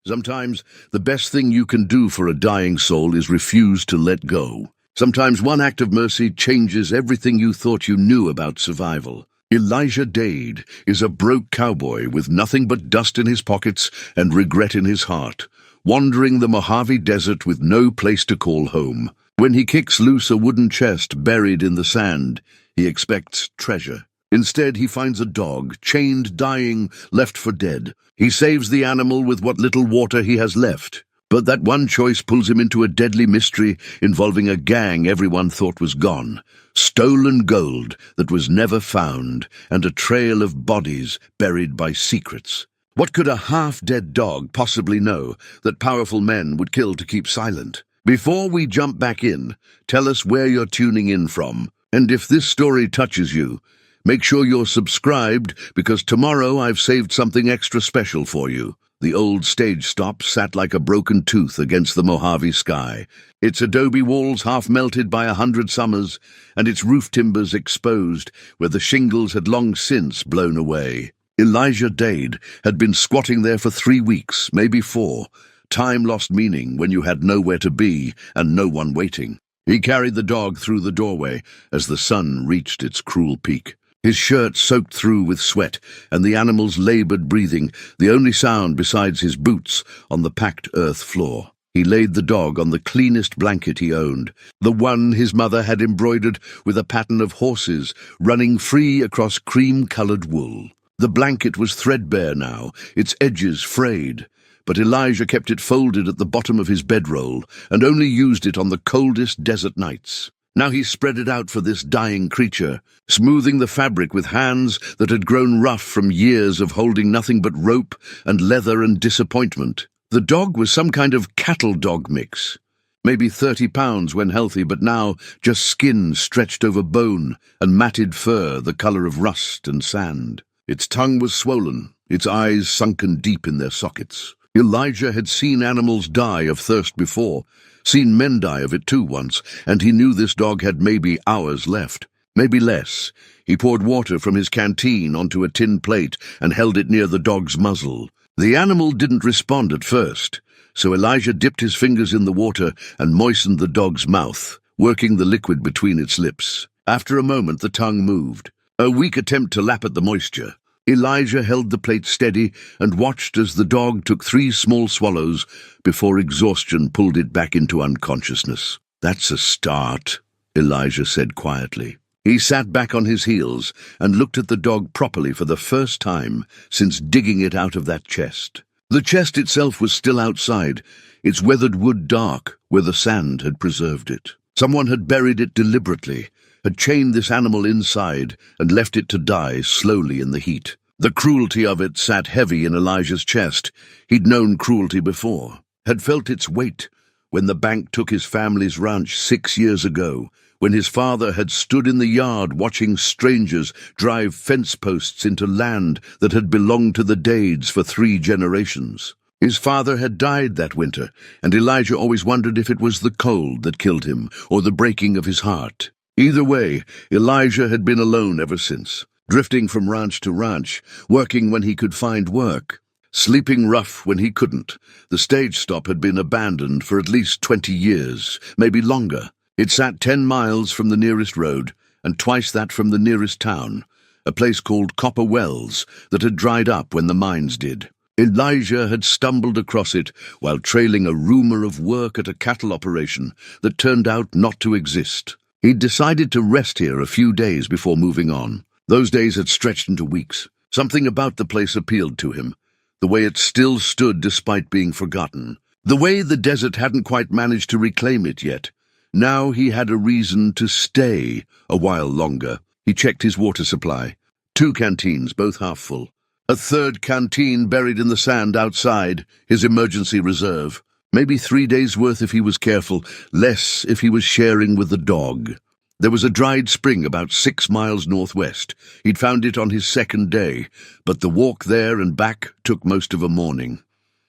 Sometimes the best thing you can do for a dying soul is refuse to let go. Sometimes one act of mercy changes everything you thought you knew about survival. Elijah Dade is a broke cowboy with nothing but dust in his pockets and regret in his heart, wandering the Mojave Desert with no place to call home. When he kicks loose a wooden chest buried in the sand, he expects treasure. Instead, he finds a dog, chained, dying, left for dead. He saves the animal with what little water he has left. But that one choice pulls him into a deadly mystery involving a gang everyone thought was gone, stolen gold that was never found, and a trail of bodies buried by secrets. What could a half-dead dog possibly know that powerful men would kill to keep silent? Before we jump back in, tell us where you're tuning in from. And if this story touches you, make sure you're subscribed, because tomorrow I've saved something extra special for you. The old stage stop sat like a broken tooth against the Mojave sky, its adobe walls half melted by 100 summers, and its roof timbers exposed where the shingles had long since blown away. Elijah Dade had been squatting there for 3 weeks, maybe 4. Time lost meaning when you had nowhere to be and no one waiting. He carried the dog through the doorway as the sun reached its cruel peak. His shirt soaked through with sweat, and the animal's labored breathing, the only sound besides his boots on the packed earth floor. He laid the dog on the cleanest blanket he owned, the one his mother had embroidered with a pattern of horses running free across cream-colored wool. The blanket was threadbare now, its edges frayed, but Elijah kept it folded at the bottom of his bedroll and only used it on the coldest desert nights. Now he spread it out for this dying creature, smoothing the fabric with hands that had grown rough from years of holding nothing but rope and leather and disappointment. The dog was some kind of cattle dog mix, maybe 30 pounds when healthy, but now just skin stretched over bone and matted fur the color of rust and sand. Its tongue was swollen, its eyes sunken deep in their sockets. Elijah had seen animals die of thirst before, seen men die of it too once, and he knew this dog had maybe hours left, maybe less. He poured water from his canteen onto a tin plate and held it near the dog's muzzle. The animal didn't respond at first, so Elijah dipped his fingers in the water and moistened the dog's mouth, working the liquid between its lips. After a moment, the tongue moved, a weak attempt to lap at the moisture. Elijah held the plate steady and watched as the dog took 3 small swallows before exhaustion pulled it back into unconsciousness. "That's a start," Elijah said quietly. He sat back on his heels and looked at the dog properly for the first time since digging it out of that chest. The chest itself was still outside, its weathered wood dark where the sand had preserved it. Someone had buried it deliberately, had chained this animal inside and left it to die slowly in the heat. The cruelty of it sat heavy in Elijah's chest. He'd known cruelty before, had felt its weight when the bank took his family's ranch 6 years ago, when his father had stood in the yard watching strangers drive fence posts into land that had belonged to the Dades for 3 generations. His father had died that winter, and Elijah always wondered if it was the cold that killed him or the breaking of his heart. Either way, Elijah had been alone ever since, drifting from ranch to ranch, working when he could find work, sleeping rough when he couldn't. The stage stop had been abandoned for at least 20 years, maybe longer. It sat 10 miles from the nearest road and twice that from the nearest town, a place called Copper Wells that had dried up when the mines did. Elijah had stumbled across it while trailing a rumor of work at a cattle operation that turned out not to exist. He'd decided to rest here a few days before moving on. Those days had stretched into weeks. Something about the place appealed to him, the way it still stood despite being forgotten, the way the desert hadn't quite managed to reclaim it yet. Now he had a reason to stay a while longer. He checked his water supply. 2 canteens, both half full. A 3rd canteen buried in the sand outside, his emergency reserve. Maybe 3 days' worth if he was careful, less if he was sharing with the dog. There was a dried spring about 6 miles northwest. He'd found it on his 2nd day, but the walk there and back took most of a morning.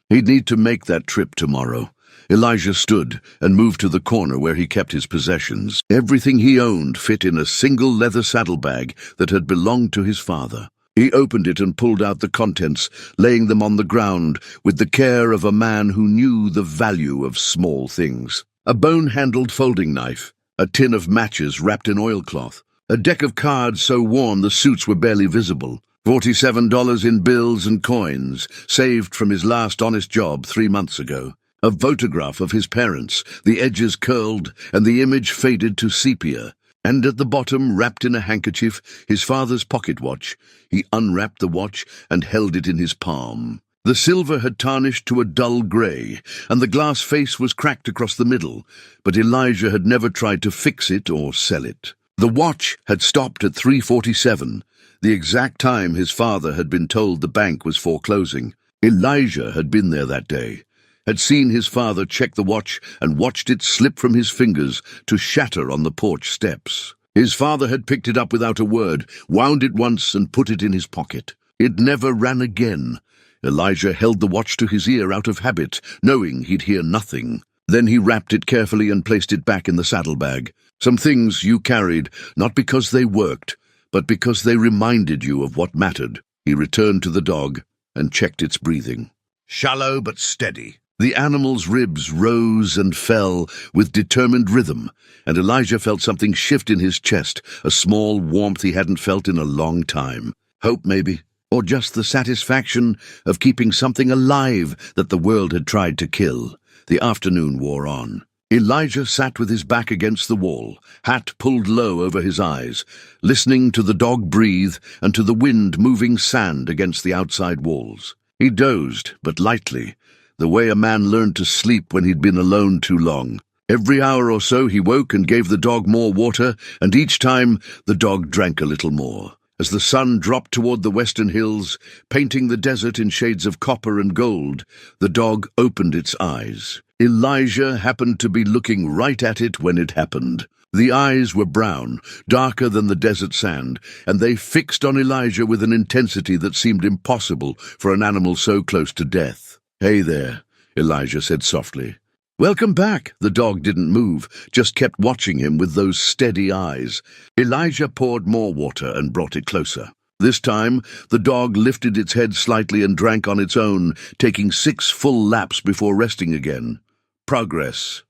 He'd need to make that trip tomorrow. Elijah stood and moved to the corner where he kept his possessions. Everything he owned fit in a single leather saddlebag that had belonged to his father. He opened it and pulled out the contents, laying them on the ground with the care of a man who knew the value of small things. A bone-handled folding knife, a tin of matches wrapped in oilcloth, a deck of cards so worn the suits were barely visible, $47 in bills and coins, saved from his last honest job 3 months ago. A photograph of his parents, the edges curled and the image faded to sepia. And at the bottom, wrapped in a handkerchief, his father's pocket watch. He unwrapped the watch and held it in his palm. The silver had tarnished to a dull grey, and the glass face was cracked across the middle, but Elijah had never tried to fix it or sell it. The watch had stopped at 3:47, the exact time his father had been told the bank was foreclosing. Elijah had been there that day, had seen his father check the watch and watched it slip from his fingers to shatter on the porch steps. His father had picked it up without a word, wound it once and put it in his pocket. It never ran again. Elijah held the watch to his ear out of habit, knowing he'd hear nothing. Then he wrapped it carefully and placed it back in the saddlebag. Some things you carried, not because they worked, but because they reminded you of what mattered. He returned to the dog and checked its breathing. Shallow but steady. The animal's ribs rose and fell with determined rhythm, and Elijah felt something shift in his chest, a small warmth he hadn't felt in a long time. Hope, maybe, or just the satisfaction of keeping something alive that the world had tried to kill. The afternoon wore on. Elijah sat with his back against the wall, hat pulled low over his eyes, listening to the dog breathe and to the wind moving sand against the outside walls. He dozed, but lightly, the way a man learned to sleep when he'd been alone too long. Every hour or so he woke and gave the dog more water, and each time the dog drank a little more. As the sun dropped toward the western hills, painting the desert in shades of copper and gold, the dog opened its eyes. Elijah happened to be looking right at it when it happened. The eyes were brown, darker than the desert sand, and they fixed on Elijah with an intensity that seemed impossible for an animal so close to death. "Hey there," Elijah said softly. "Welcome back." The dog didn't move, just kept watching him with those steady eyes. Elijah poured more water and brought it closer. This time, the dog lifted its head slightly and drank on its own, taking 6 full laps before resting again. "Progress.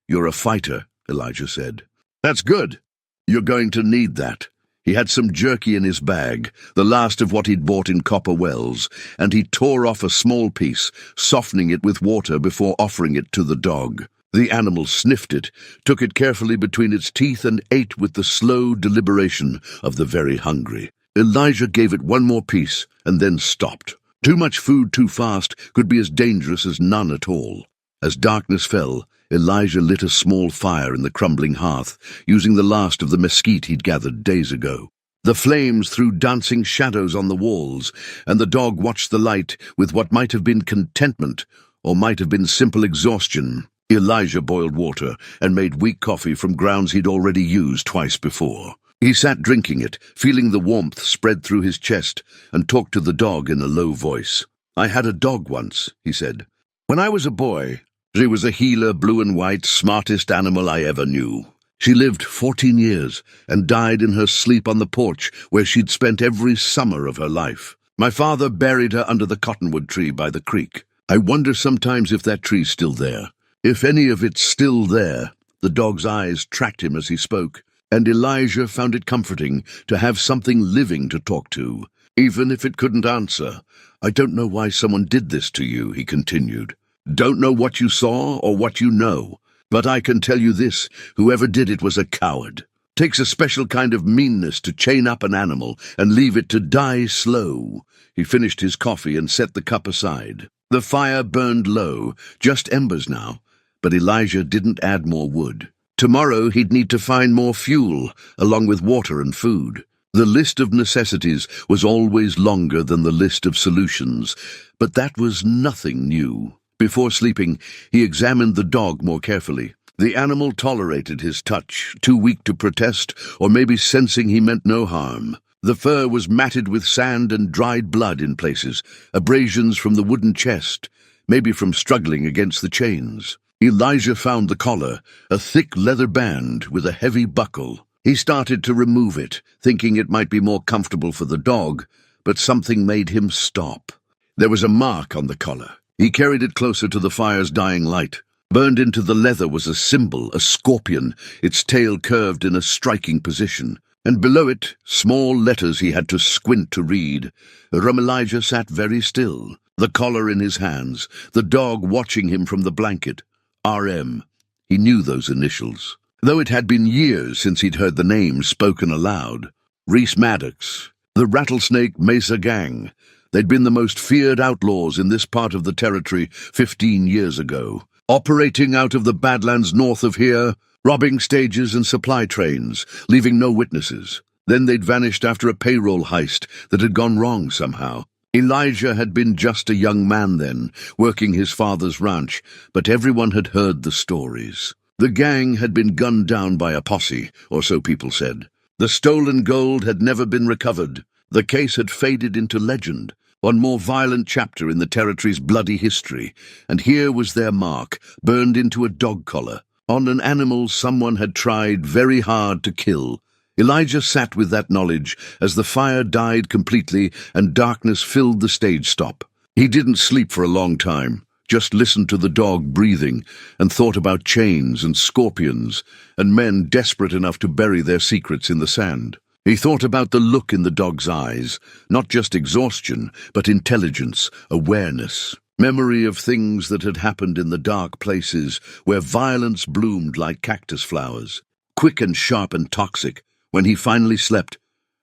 You're a fighter," Elijah said. "That's good. You're going to need that." He had some jerky in his bag, the last of what he'd bought in Copper Wells, and he tore off a small piece, softening it with water before offering it to the dog. The animal sniffed it, took it carefully between its teeth and ate with the slow deliberation of the very hungry. Elijah gave it one more piece and then stopped. Too much food too fast could be as dangerous as none at all. As darkness fell, Elijah lit a small fire in the crumbling hearth, using the last of the mesquite he'd gathered days ago. The flames threw dancing shadows on the walls, and the dog watched the light with what might have been contentment, or might have been simple exhaustion. Elijah boiled water and made weak coffee from grounds he'd already used twice before. He sat drinking it, feeling the warmth spread through his chest, and talked to the dog in a low voice. "I had a dog once," he said. "When I was a boy, she was a healer, blue and white, smartest animal I ever knew. She lived 14 years and died in her sleep on the porch where she'd spent every summer of her life. My father buried her under the cottonwood tree by the creek. I wonder sometimes if that tree's still there. If any of it's still there." The dog's eyes tracked him as he spoke, and Elijah found it comforting to have something living to talk to, even if it couldn't answer. "I don't know why someone did this to you," he continued. "Don't know what you saw or what you know, but I can tell you this, whoever did it was a coward. Takes a special kind of meanness to chain up an animal and leave it to die slow." He finished his coffee and set the cup aside. The fire burned low, just embers now, but Elijah didn't add more wood. Tomorrow he'd need to find more fuel, along with water and food. The list of necessities was always longer than the list of solutions, but that was nothing new. Before sleeping, he examined the dog more carefully. The animal tolerated his touch, too weak to protest, or maybe sensing he meant no harm. The fur was matted with sand and dried blood in places, abrasions from the wooden chest, maybe from struggling against the chains. Elijah found the collar, a thick leather band with a heavy buckle. He started to remove it, thinking it might be more comfortable for the dog, but something made him stop. There was a mark on the collar. He carried it closer to the fire's dying light. Burned into the leather was a symbol, a scorpion, its tail curved in a striking position. And below it, small letters he had to squint to read. Elijah sat very still, the collar in his hands, the dog watching him from the blanket. RM. He knew those initials, though it had been years since he'd heard the name spoken aloud. Reese Maddox, the Rattlesnake Mesa Gang. They'd been the most feared outlaws in this part of the territory 15 years ago, operating out of the Badlands north of here, robbing stages and supply trains, leaving no witnesses. Then they'd vanished after a payroll heist that had gone wrong somehow. Elijah had been just a young man then, working his father's ranch, but everyone had heard the stories. The gang had been gunned down by a posse, or so people said. The stolen gold had never been recovered. The case had faded into legend, one more violent chapter in the territory's bloody history, and here was their mark, burned into a dog collar, on an animal someone had tried very hard to kill. Elijah sat with that knowledge as the fire died completely and darkness filled the stage stop. He didn't sleep for a long time, just listened to the dog breathing and thought about chains and scorpions and men desperate enough to bury their secrets in the sand. He thought about the look in the dog's eyes, not just exhaustion, but intelligence, awareness. Memory of things that had happened in the dark places where violence bloomed like cactus flowers, quick and sharp and toxic. When he finally slept,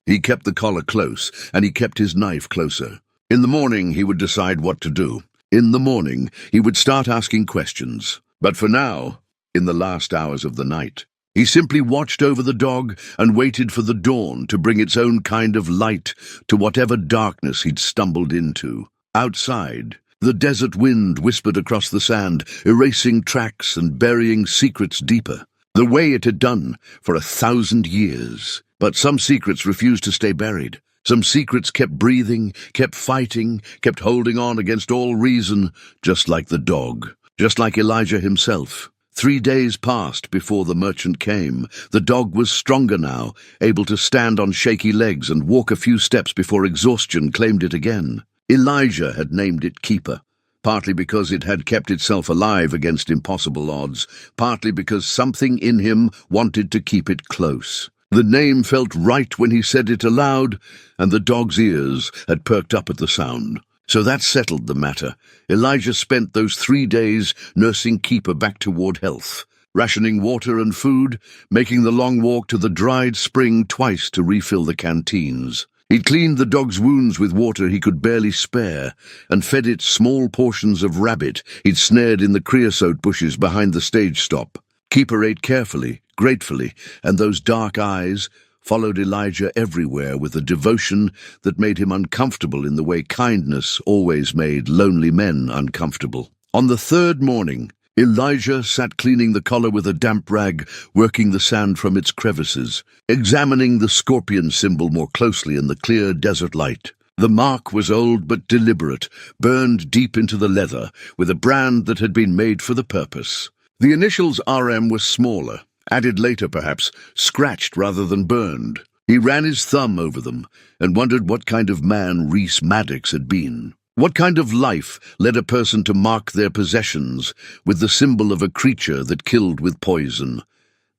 he kept the collar close, and he kept his knife closer. In the morning, he would decide what to do. In the morning, he would start asking questions. But for now, in the last hours of the night, he simply watched over the dog and waited for the dawn to bring its own kind of light to whatever darkness he'd stumbled into. Outside, the desert wind whispered across the sand, erasing tracks and burying secrets deeper, the way it had done for 1,000 years. But some secrets refused to stay buried. Some secrets kept breathing, kept fighting, kept holding on against all reason, just like the dog, just like Elijah himself. 3 days passed before the merchant came. The dog was stronger now, able to stand on shaky legs and walk a few steps before exhaustion claimed it again. Elijah had named it Keeper, partly because it had kept itself alive against impossible odds, partly because something in him wanted to keep it close. The name felt right when he said it aloud, and the dog's ears had perked up at the sound. So that settled the matter. Elijah spent those 3 days nursing Keeper back toward health, rationing water and food, making the long walk to the dried spring twice to refill the canteens. He'd cleaned the dog's wounds with water he could barely spare, and fed it small portions of rabbit he'd snared in the creosote bushes behind the stage stop. Keeper ate carefully, gratefully, and those dark eyes followed Elijah everywhere with a devotion that made him uncomfortable in the way kindness always made lonely men uncomfortable. On the 3rd morning, Elijah sat cleaning the collar with a damp rag, working the sand from its crevices, examining the scorpion symbol more closely in the clear desert light. The mark was old but deliberate, burned deep into the leather, with a brand that had been made for the purpose. The initials RM were smaller, added later perhaps, scratched rather than burned. He ran his thumb over them and wondered what kind of man Reese Maddox had been. What kind of life led a person to mark their possessions with the symbol of a creature that killed with poison?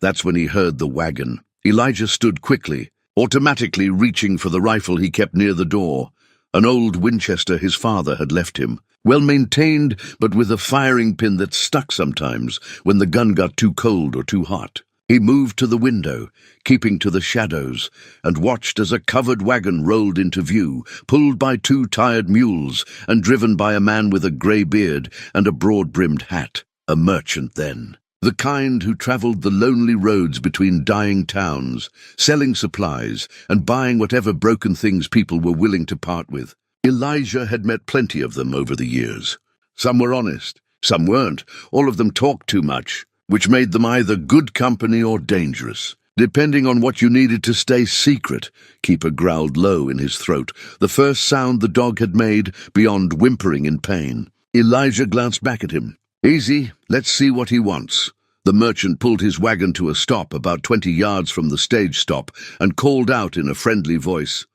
That's when he heard the wagon. Elijah stood quickly, automatically reaching for the rifle he kept near the door, an old Winchester his father had left him, well-maintained but with a firing pin that stuck sometimes when the gun got too cold or too hot. He moved to the window, keeping to the shadows, and watched as a covered wagon rolled into view, pulled by 2 tired mules and driven by a man with a grey beard and a broad-brimmed hat. A merchant, then. The kind who travelled the lonely roads between dying towns, selling supplies and buying whatever broken things people were willing to part with. Elijah had met plenty of them over the years. Some were honest, some weren't. All of them talked too much, which made them either good company or dangerous, depending on what you needed to stay secret. Keeper growled low in his throat, the first sound the dog had made beyond whimpering in pain. Elijah glanced back at him. Easy, let's see what he wants. The merchant pulled his wagon to a stop about 20 yards from the stage stop and called out in a friendly voice,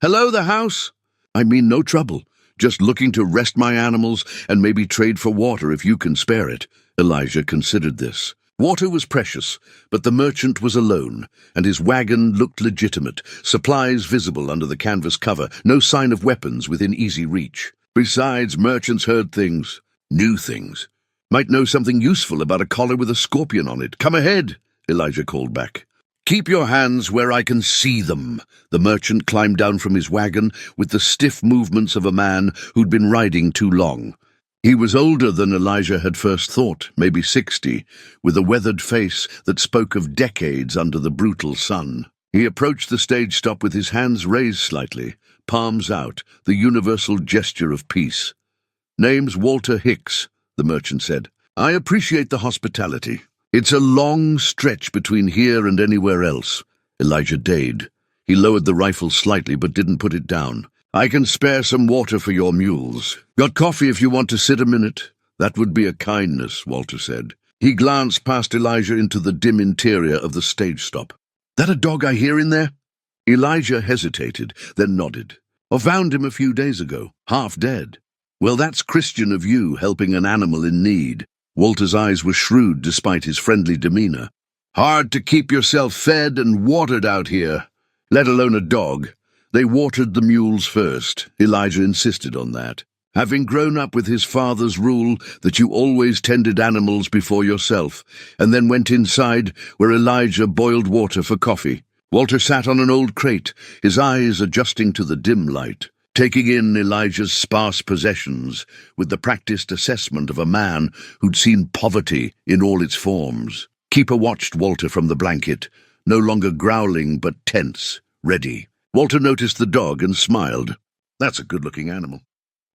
"Hello, the house?" I mean no trouble. Just looking to rest my animals and maybe trade for water if you can spare it." Elijah considered this. Water was precious, but the merchant was alone, and his wagon looked legitimate, supplies visible under the canvas cover, no sign of weapons within easy reach. Besides, merchants heard things, knew things. Might know something useful about a collar with a scorpion on it. "Come ahead," Elijah called back. "Keep your hands where I can see them." The merchant climbed down from his wagon with the stiff movements of a man who'd been riding too long. He was older than Elijah had first thought, maybe 60, with a weathered face that spoke of decades under the brutal sun. He approached the stage stop with his hands raised slightly, palms out, the universal gesture of peace. "Name's Walter Hicks," the merchant said. "I appreciate the hospitality. It's a long stretch between here and anywhere else." Elijah dayed. He lowered the rifle slightly but didn't put it down. "I can spare some water for your mules. Got coffee if you want to sit a minute?" "That would be a kindness," Walter said. He glanced past Elijah into the dim interior of the stage stop. "That a dog I hear in there?" Elijah hesitated, then nodded. "I found him a few days ago, half dead." "Well, that's Christian of you, helping an animal in need." Walter's eyes were shrewd despite his friendly demeanor. "Hard to keep yourself fed and watered out here, let alone a dog." They watered the mules first. Elijah insisted on that. Having grown up with his father's rule that you always tended animals before yourself, and then went inside where Elijah boiled water for coffee. Walter sat on an old crate, his eyes adjusting to the dim light, taking in Elijah's sparse possessions with the practiced assessment of a man who'd seen poverty in all its forms. Keeper watched Walter from the blanket, no longer growling but tense, ready. Walter noticed the dog and smiled. "That's a good-looking animal."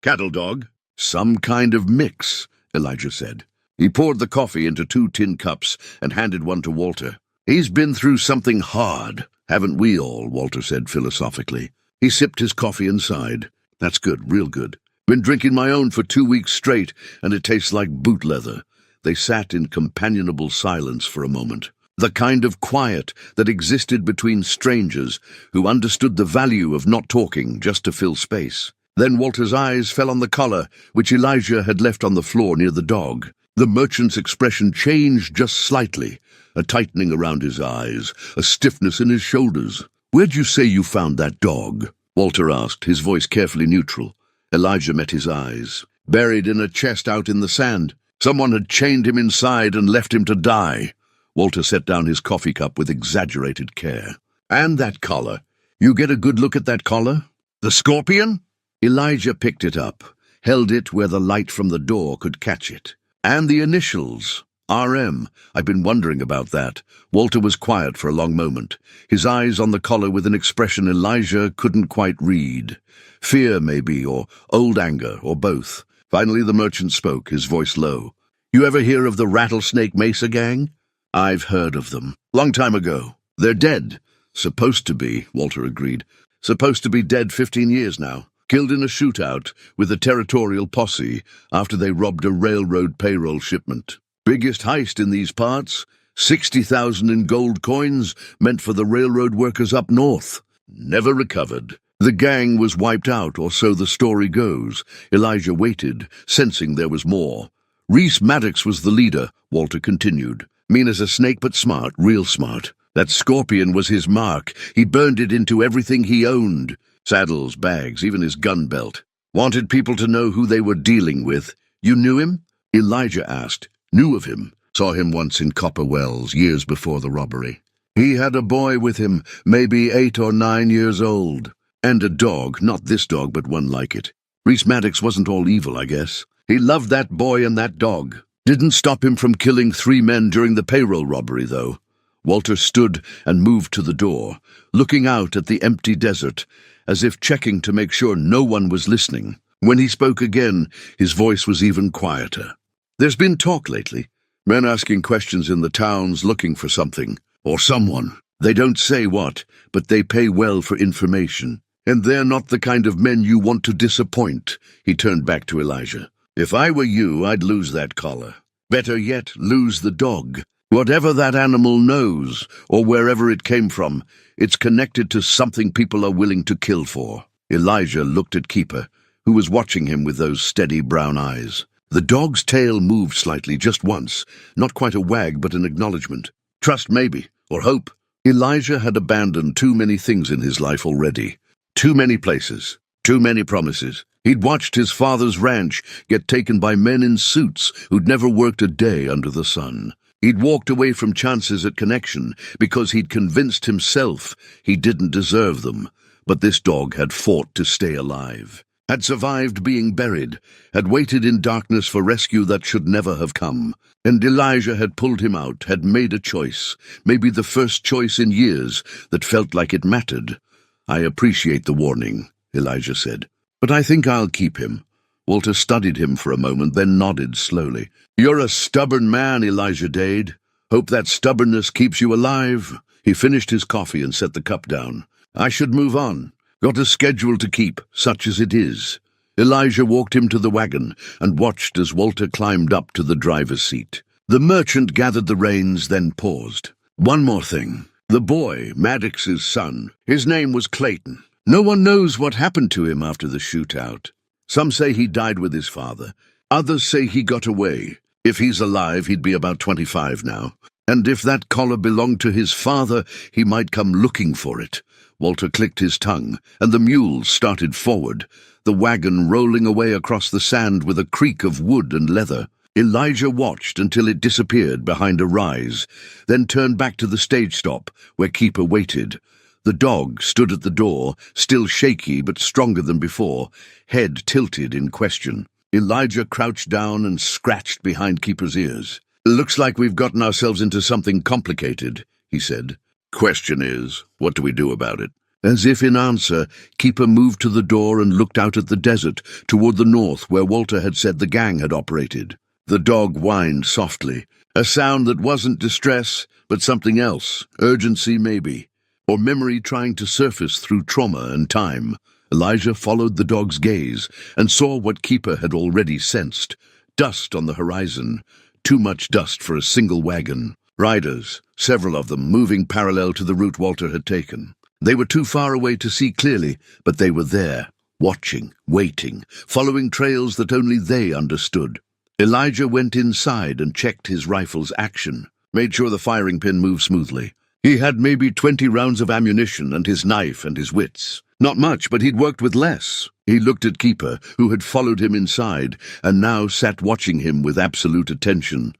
"Cattle dog?" "Some kind of mix," Elijah said. He poured the coffee into 2 tin cups and handed one to Walter. "He's been through something hard, haven't we all?" Walter said philosophically. He sipped his coffee and sighed. "That's good, real good. Been drinking my own for 2 weeks straight, and it tastes like boot leather." They sat in companionable silence for a moment. The kind of quiet that existed between strangers who understood the value of not talking just to fill space. Then Walter's eyes fell on the collar, which Elijah had left on the floor near the dog. The merchant's expression changed just slightly, a tightening around his eyes, a stiffness in his shoulders. "Where'd you say you found that dog?" Walter asked, his voice carefully neutral. Elijah met his eyes. "Buried in a chest out in the sand. Someone had chained him inside and left him to die." Walter set down his coffee cup with exaggerated care. "And that collar. You get a good look at that collar? The scorpion?" Elijah picked it up, held it where the light from the door could catch it. "And the initials. RM. I've been wondering about that." Walter was quiet for a long moment, his eyes on the collar with an expression Elijah couldn't quite read. Fear, maybe, or old anger, or both. Finally the merchant spoke, his voice low. "You ever hear of the Rattlesnake Mesa gang?" "I've heard of them. Long time ago. They're dead." "Supposed to be," Walter agreed. "Supposed to be dead 15 years now. Killed in a shootout with a territorial posse after they robbed a railroad payroll shipment. Biggest heist in these parts. 60,000 in gold coins meant for the railroad workers up north. Never recovered. The gang was wiped out, or so the story goes." Elijah waited, sensing there was more. "Reese Maddox was the leader," Walter continued. "Mean as a snake, but smart, real smart. That scorpion was his mark. He burned it into everything he owned. Saddles, bags, even his gun belt. Wanted people to know who they were dealing with." "You knew him?" Elijah asked. "Knew of him. Saw him once in Copper Wells, years before the robbery. He had a boy with him, maybe 8 or 9 years old. And a dog, not this dog, but one like it. Reese Maddox wasn't all evil, I guess. He loved that boy and that dog. Didn't stop him from killing 3 men during the payroll robbery, though." Walter stood and moved to the door, looking out at the empty desert, as if checking to make sure no one was listening. When he spoke again, his voice was even quieter. "There's been talk lately. Men asking questions in the towns looking for something, or someone. They don't say what, but they pay well for information. And they're not the kind of men you want to disappoint." He turned back to Elijah. "If I were you, I'd lose that collar. Better yet, lose the dog. Whatever that animal knows, or wherever it came from, it's connected to something people are willing to kill for." Elijah looked at Keeper, who was watching him with those steady brown eyes. The dog's tail moved slightly just once, not quite a wag but an acknowledgement. Trust maybe, or hope. Elijah had abandoned too many things in his life already. Too many places, too many promises. He'd watched his father's ranch get taken by men in suits who'd never worked a day under the sun. He'd walked away from chances at connection because he'd convinced himself he didn't deserve them. But this dog had fought to stay alive, had survived being buried, had waited in darkness for rescue that should never have come. And Elijah had pulled him out, had made a choice, maybe the first choice in years, that felt like it mattered. I appreciate the warning, Elijah said, but I think I'll keep him. Walter studied him for a moment, then nodded slowly. You're a stubborn man, Elijah Dade. Hope that stubbornness keeps you alive. He finished his coffee and set the cup down. I should move on. Got a schedule to keep, such as it is. Elijah walked him to the wagon and watched as Walter climbed up to the driver's seat. The merchant gathered the reins, then paused. One more thing. The boy, Maddox's son, his name was Clayton. No one knows what happened to him after the shootout. Some say he died with his father. Others say he got away. If he's alive, he'd be about 25 now. And if that collar belonged to his father, he might come looking for it. Walter clicked his tongue, and the mules started forward, the wagon rolling away across the sand with a creak of wood and leather. Elijah watched until it disappeared behind a rise, then turned back to the stage stop, where Keeper waited. The dog stood at the door, still shaky but stronger than before, head tilted in question. Elijah crouched down and scratched behind Keeper's ears. Looks like we've gotten ourselves into something complicated, he said. Question is, what do we do about it? As if in answer, Keeper moved to the door and looked out at the desert, toward the north where Walter had said the gang had operated. The dog whined softly, a sound that wasn't distress, but something else, urgency maybe, or memory trying to surface through trauma and time. Elijah followed the dog's gaze and saw what Keeper had already sensed. Dust on the horizon, too much dust for a single wagon. Riders, several of them moving parallel to the route Walter had taken. They were too far away to see clearly, but they were there, watching, waiting, following trails that only they understood. Elijah went inside and checked his rifle's action, made sure the firing pin moved smoothly. He had maybe 20 rounds of ammunition and his knife and his wits. Not much, but he'd worked with less. He looked at Keeper, who had followed him inside, and now sat watching him with absolute attention.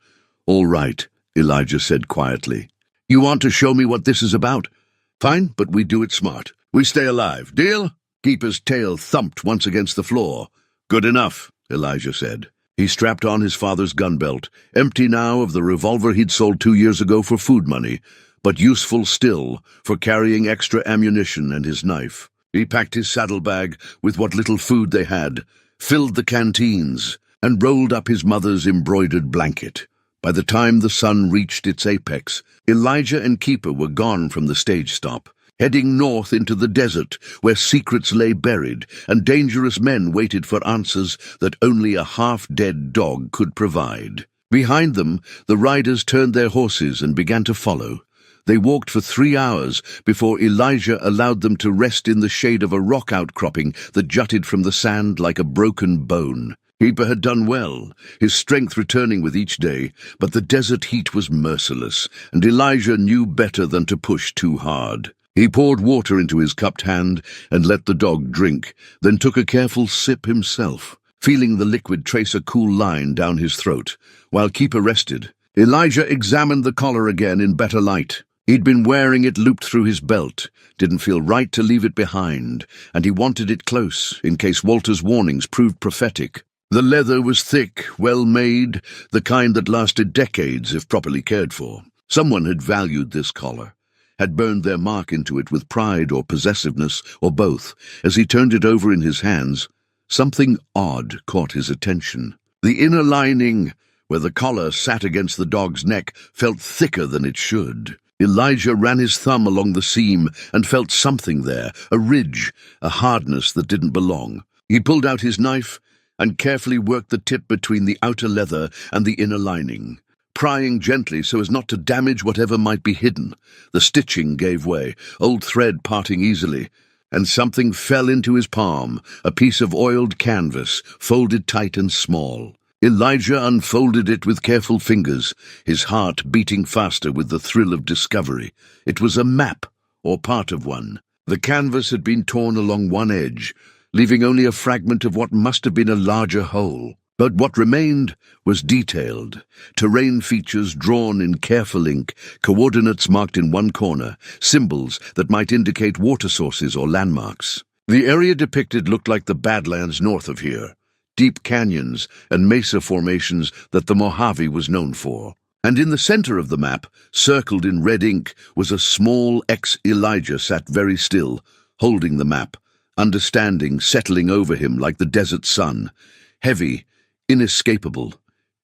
All right, Elijah said quietly. You want to show me what this is about? Fine, but we do it smart. We stay alive. Deal? Keeper's tail thumped once against the floor. Good enough, Elijah said. He strapped on his father's gun belt, empty now of the revolver he'd sold 2 years ago for food money, but useful still for carrying extra ammunition and his knife. He packed his saddlebag with what little food they had, filled the canteens, and rolled up his mother's embroidered blanket. By the time the sun reached its apex, Elijah and Keeper were gone from the stage stop, heading north into the desert where secrets lay buried and dangerous men waited for answers that only a half-dead dog could provide. Behind them, the riders turned their horses and began to follow. They walked for 3 hours before Elijah allowed them to rest in the shade of a rock outcropping that jutted from the sand like a broken bone. Keeper had done well, his strength returning with each day, but the desert heat was merciless, and Elijah knew better than to push too hard. He poured water into his cupped hand and let the dog drink, then took a careful sip himself, feeling the liquid trace a cool line down his throat. While Keeper rested, Elijah examined the collar again in better light. He'd been wearing it looped through his belt, didn't feel right to leave it behind, and he wanted it close, in case Walter's warnings proved prophetic. The leather was thick, well-made, the kind that lasted decades if properly cared for. Someone had valued this collar, had burned their mark into it with pride or possessiveness, or both. As he turned it over in his hands, something odd caught his attention. The inner lining, where the collar sat against the dog's neck, felt thicker than it should. Elijah ran his thumb along the seam and felt something there, a ridge, a hardness that didn't belong. He pulled out his knife and carefully worked the tip between the outer leather and the inner lining, prying gently so as not to damage whatever might be hidden. The stitching gave way, old thread parting easily. and something fell into his palm, a piece of oiled canvas, folded tight and small. Elijah unfolded it with careful fingers, his heart beating faster with the thrill of discovery. It was a map, or part of one. The canvas had been torn along one edge, leaving only a fragment of what must have been a larger whole. But what remained was detailed. Terrain features drawn in careful ink, coordinates marked in one corner, symbols that might indicate water sources or landmarks. The area depicted looked like the Badlands north of here, deep canyons and mesa formations that the Mojave was known for. And in the center of the map, circled in red ink, was a small Elijah sat very still, holding the map, understanding settling over him like the desert sun, heavy, inescapable,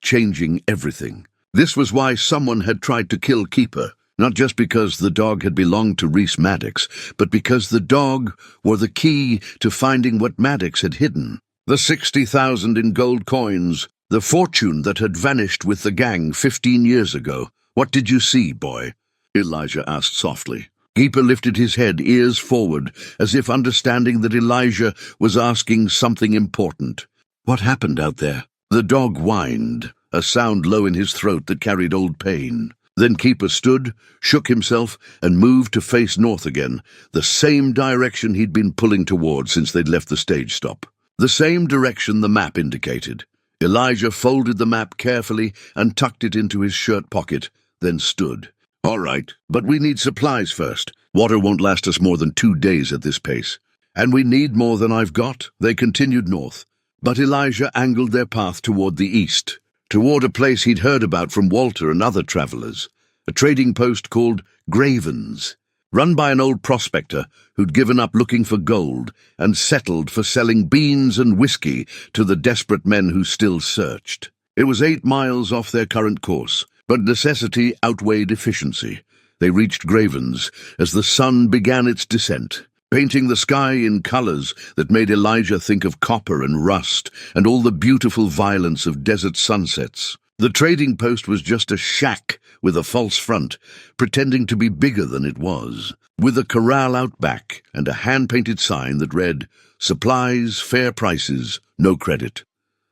changing everything. This was why someone had tried to kill Keeper, not just because the dog had belonged to Reese Maddox, but because the dog were the key to finding what Maddox had hidden. The 60,000 in gold coins, the fortune that had vanished with the gang 15 years ago. What did you see, boy? Elijah asked softly. Keeper lifted his head, ears forward, as if understanding that Elijah was asking something important. What happened out there? The dog whined, a sound low in his throat that carried old pain. Then Keeper stood, shook himself, and moved to face north again, the same direction he'd been pulling toward since they'd left the stage stop. The same direction the map indicated. Elijah folded the map carefully and tucked it into his shirt pocket, then stood. All right, but we need supplies first. Water won't last us more than 2 days at this pace. And we need more than I've got. They continued north. But Elijah angled their path toward the east, toward a place he'd heard about from Walter and other travelers, a trading post called Graven's, run by an old prospector who'd given up looking for gold and settled for selling beans and whiskey to the desperate men who still searched. It was 8 miles off their current course, but necessity outweighed efficiency. They reached Graven's as the sun began its descent, painting the sky in colors that made Elijah think of copper and rust and all the beautiful violence of desert sunsets. The trading post was just a shack with a false front, pretending to be bigger than it was, with a corral out back and a hand-painted sign that read, "Supplies, fair prices, no credit."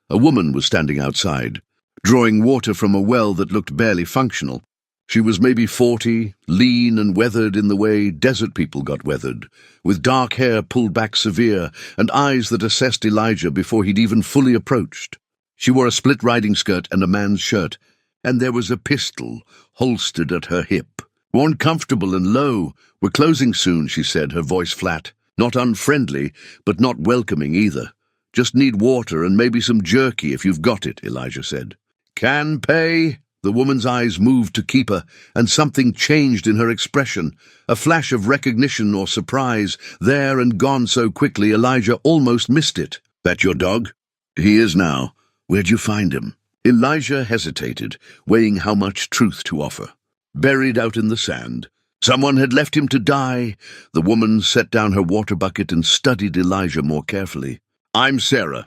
A woman was standing outside, drawing water from a well that looked barely functional. She was maybe 40, lean and weathered in the way desert people got weathered, with dark hair pulled back severe and eyes that assessed Elijah before he'd even fully approached. She wore a split riding skirt and a man's shirt, and there was a pistol holstered at her hip. "Worn comfortable and low. We're closing soon," she said, her voice flat. Not unfriendly, but not welcoming either. "Just need water and maybe some jerky if you've got it," Elijah said. "Can pay?" The woman's eyes moved to Keeper, and something changed in her expression, a flash of recognition or surprise, there and gone so quickly Elijah almost missed it. "That your dog?" "He is now. Where'd you find him?" Elijah hesitated, weighing how much truth to offer. "Buried out in the sand. Someone had left him to die." The woman set down her water bucket and studied Elijah more carefully. "I'm Sarah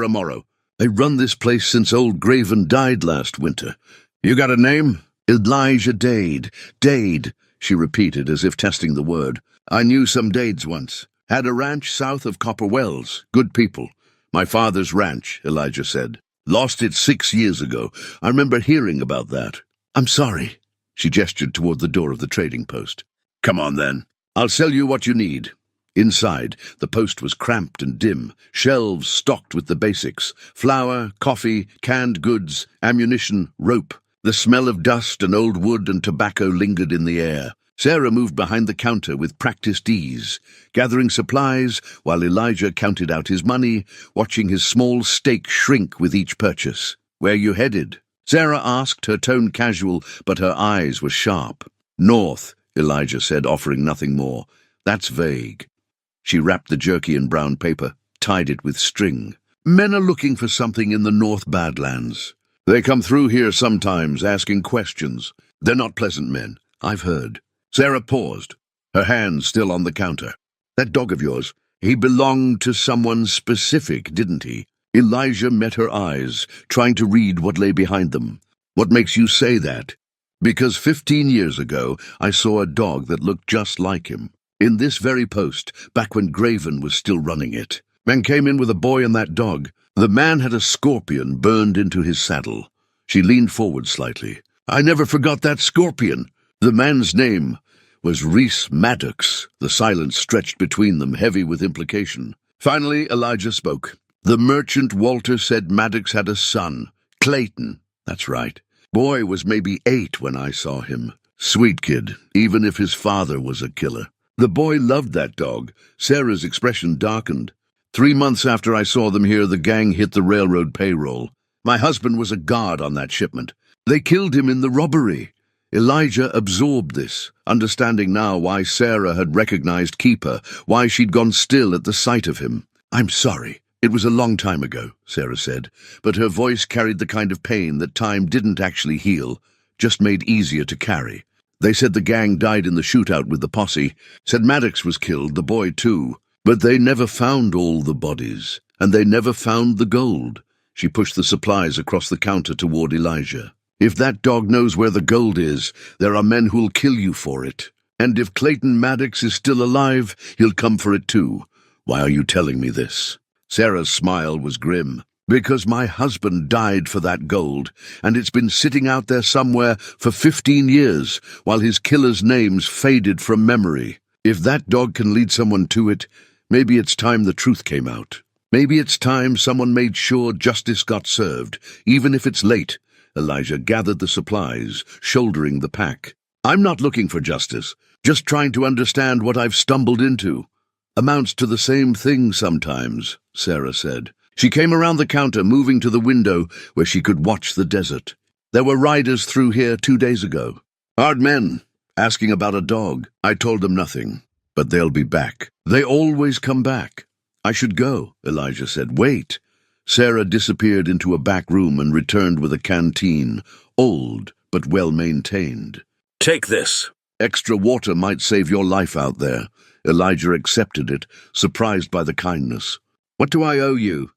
Morrow. I run this place since old Graven died last winter. You got a name?" "Elijah Dade." "Dade," she repeated as if testing the word. "I knew some Dades once. Had a ranch south of Copper Wells. Good people. My father's ranch," Elijah said. "Lost it 6 years ago. I remember hearing about that." "I'm sorry." She gestured toward the door of the trading post. "Come on, then. I'll sell you what you need." Inside, the post was cramped and dim, shelves stocked with the basics: flour, coffee, canned goods, ammunition, rope. The smell of dust and old wood and tobacco lingered in the air. Sarah moved behind the counter with practiced ease, gathering supplies while Elijah counted out his money, watching his small stake shrink with each purchase. "Where you headed?" Sarah asked, her tone casual, but her eyes were sharp. "North," Elijah said, offering nothing more. "That's vague." She wrapped the jerky in brown paper, tied it with string. "Men are looking for something in the North Badlands. They come through here sometimes, asking questions. They're not pleasant men, I've heard." Sarah paused, her hand still on the counter. "That dog of yours, he belonged to someone specific, didn't he?" Elijah met her eyes, trying to read what lay behind them. "What makes you say that?" "Because 15 years ago I saw a dog that looked just like him. In this very post, back when Graven was still running it. Men came in with a boy and that dog. The man had a scorpion burned into his saddle. She leaned forward slightly. I never forgot that scorpion. The man's name was Rhys Maddox. The silence stretched between them, heavy with implication. Finally, Elijah spoke. The merchant Walter said Maddox had a son, Clayton. That's right. Boy was maybe 8 when I saw him. Sweet kid, even if his father was a killer. The boy loved that dog. Sarah's expression darkened. 3 months after I saw them here, the gang hit the railroad payroll. My husband was a guard on that shipment. They killed him in the robbery. Elijah absorbed this, understanding now why Sarah had recognized Keeper, why she'd gone still at the sight of him. I'm sorry. It was a long time ago, Sarah said, but her voice carried the kind of pain that time didn't actually heal, just made easier to carry. They said the gang died in the shootout with the posse, said Maddox was killed, the boy too, but they never found all the bodies, and they never found the gold. She pushed the supplies across the counter toward Elijah. If that dog knows where the gold is, there are men who'll kill you for it. And if Clayton Maddox is still alive, he'll come for it too. Why are you telling me this? Sarah's smile was grim. Because my husband died for that gold, and it's been sitting out there somewhere for 15 years, while his killer's names faded from memory. If that dog can lead someone to it, maybe it's time the truth came out. Maybe it's time someone made sure justice got served, even if it's late. Elijah gathered the supplies, shouldering the pack. I'm not looking for justice, just trying to understand what I've stumbled into. Amounts to the same thing sometimes, Sarah said. She came around the counter, moving to the window where she could watch the desert. There were riders through here 2 days ago. Hard men, asking about a dog. I told them nothing, but they'll be back. They always come back. I should go, Elijah said. Wait. Sarah disappeared into a back room and returned with a canteen, old but well-maintained. Take this. Extra water might save your life out there. Elijah accepted it, surprised by the kindness. What do I owe you?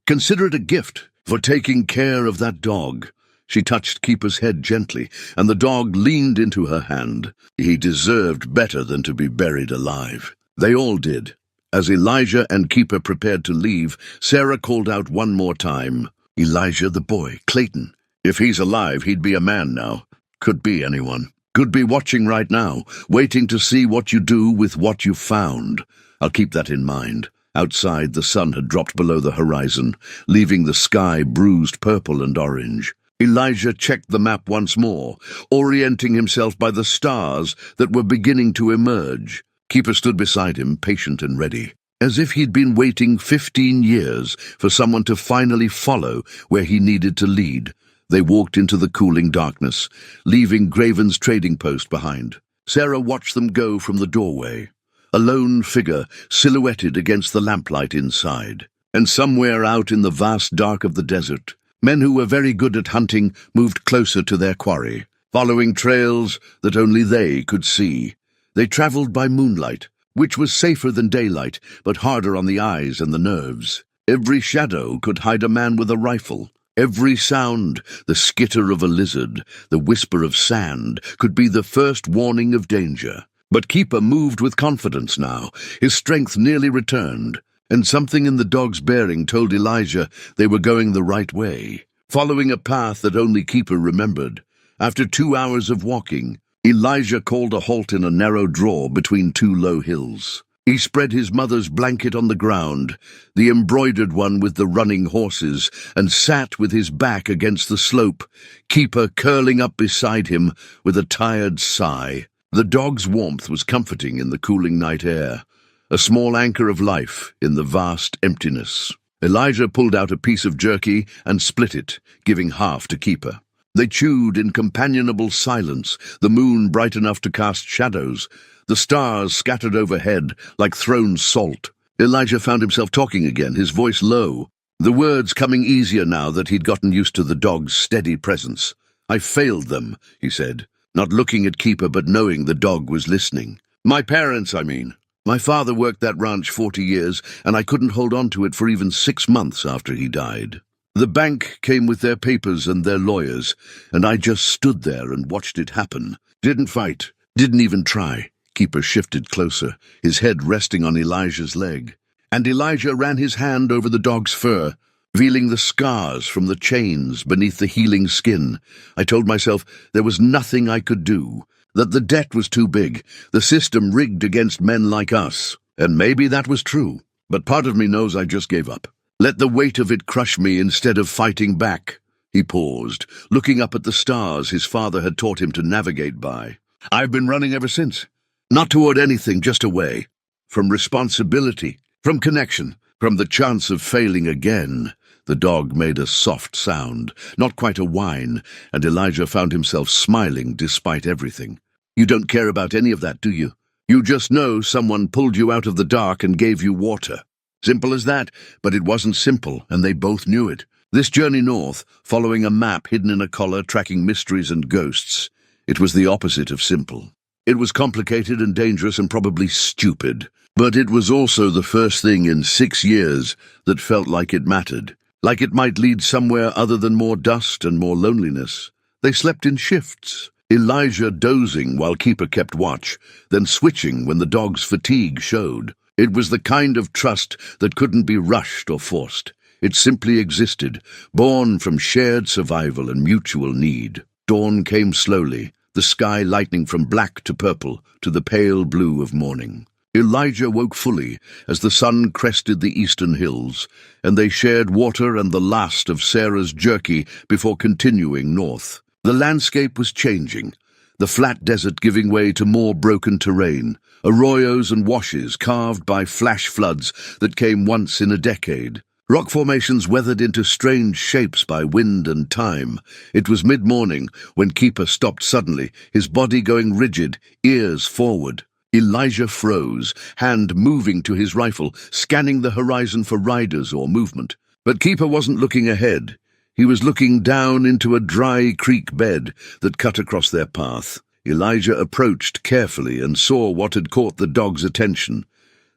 Consider it a gift for taking care of that dog. She touched Keeper's head gently, and the dog leaned into her hand. He deserved better than to be buried alive. They all did. As Elijah and Keeper prepared to leave, Sarah called out one more time. Elijah, the boy, Clayton. If he's alive, he'd be a man now. Could be anyone. Could be watching right now, waiting to see what you do with what you've found. I'll keep that in mind. Outside, the sun had dropped below the horizon, leaving the sky bruised purple and orange. Elijah checked the map once more, orienting himself by the stars that were beginning to emerge. Keeper stood beside him, patient and ready, as if he'd been waiting 15 years for someone to finally follow where he needed to lead. They walked into the cooling darkness, leaving Graven's trading post behind. Sarah watched them go from the doorway, a lone figure silhouetted against the lamplight inside. And somewhere out in the vast dark of the desert, men who were very good at hunting moved closer to their quarry, following trails that only they could see. They traveled by moonlight, which was safer than daylight, but harder on the eyes and the nerves. Every shadow could hide a man with a rifle. Every sound, the skitter of a lizard, the whisper of sand, could be the first warning of danger. But Keeper moved with confidence now. His strength nearly returned, and something in the dog's bearing told Elijah they were going the right way, following a path that only Keeper remembered. After 2 hours of walking, Elijah called a halt in a narrow draw between 2 low hills. He spread his mother's blanket on the ground, the embroidered one with the running horses, and sat with his back against the slope, Keeper curling up beside him with a tired sigh. The dog's warmth was comforting in the cooling night air, a small anchor of life in the vast emptiness. Elijah pulled out a piece of jerky and split it, giving half to Keeper. They chewed in companionable silence, the moon bright enough to cast shadows, the stars scattered overhead like thrown salt. Elijah found himself talking again, his voice low, the words coming easier now that he'd gotten used to the dog's steady presence. I failed them, he said, not looking at Keeper but knowing the dog was listening. My parents, I mean. My father worked that ranch 40 years, and I couldn't hold on to it for even 6 months after he died. The bank came with their papers and their lawyers, and I just stood there and watched it happen. Didn't fight, didn't even try. Keeper shifted closer, his head resting on Elijah's leg, and Elijah ran his hand over the dog's fur, revealing the scars from the chains beneath the healing skin. I told myself there was nothing I could do, that the debt was too big, the system rigged against men like us. And maybe that was true, but part of me knows I just gave up. Let the weight of it crush me instead of fighting back. He paused, looking up at the stars his father had taught him to navigate by. I've been running ever since. Not toward anything, just away. From responsibility, from connection, from the chance of failing again. The dog made a soft sound, not quite a whine, and Elijah found himself smiling despite everything. You don't care about any of that, do you? You just know someone pulled you out of the dark and gave you water. Simple as that, but it wasn't simple, and they both knew it. This journey north, following a map hidden in a collar tracking mysteries and ghosts, it was the opposite of simple. It was complicated and dangerous and probably stupid, but it was also the first thing in 6 years that felt like it mattered, like it might lead somewhere other than more dust and more loneliness. They slept in shifts, Elijah dozing while Keeper kept watch, then switching when the dog's fatigue showed. It was the kind of trust that couldn't be rushed or forced. It simply existed, born from shared survival and mutual need. Dawn came slowly, the sky lightening from black to purple to the pale blue of morning. Elijah woke fully as the sun crested the eastern hills, and they shared water and the last of Sarah's jerky before continuing north. The landscape was changing, the flat desert giving way to more broken terrain, arroyos and washes carved by flash floods that came once in a decade. Rock formations weathered into strange shapes by wind and time. It was mid-morning when Keeper stopped suddenly, his body going rigid, ears forward. Elijah froze, hand moving to his rifle, scanning the horizon for riders or movement. But Keeper wasn't looking ahead. He was looking down into a dry creek bed that cut across their path. Elijah approached carefully and saw what had caught the dog's attention.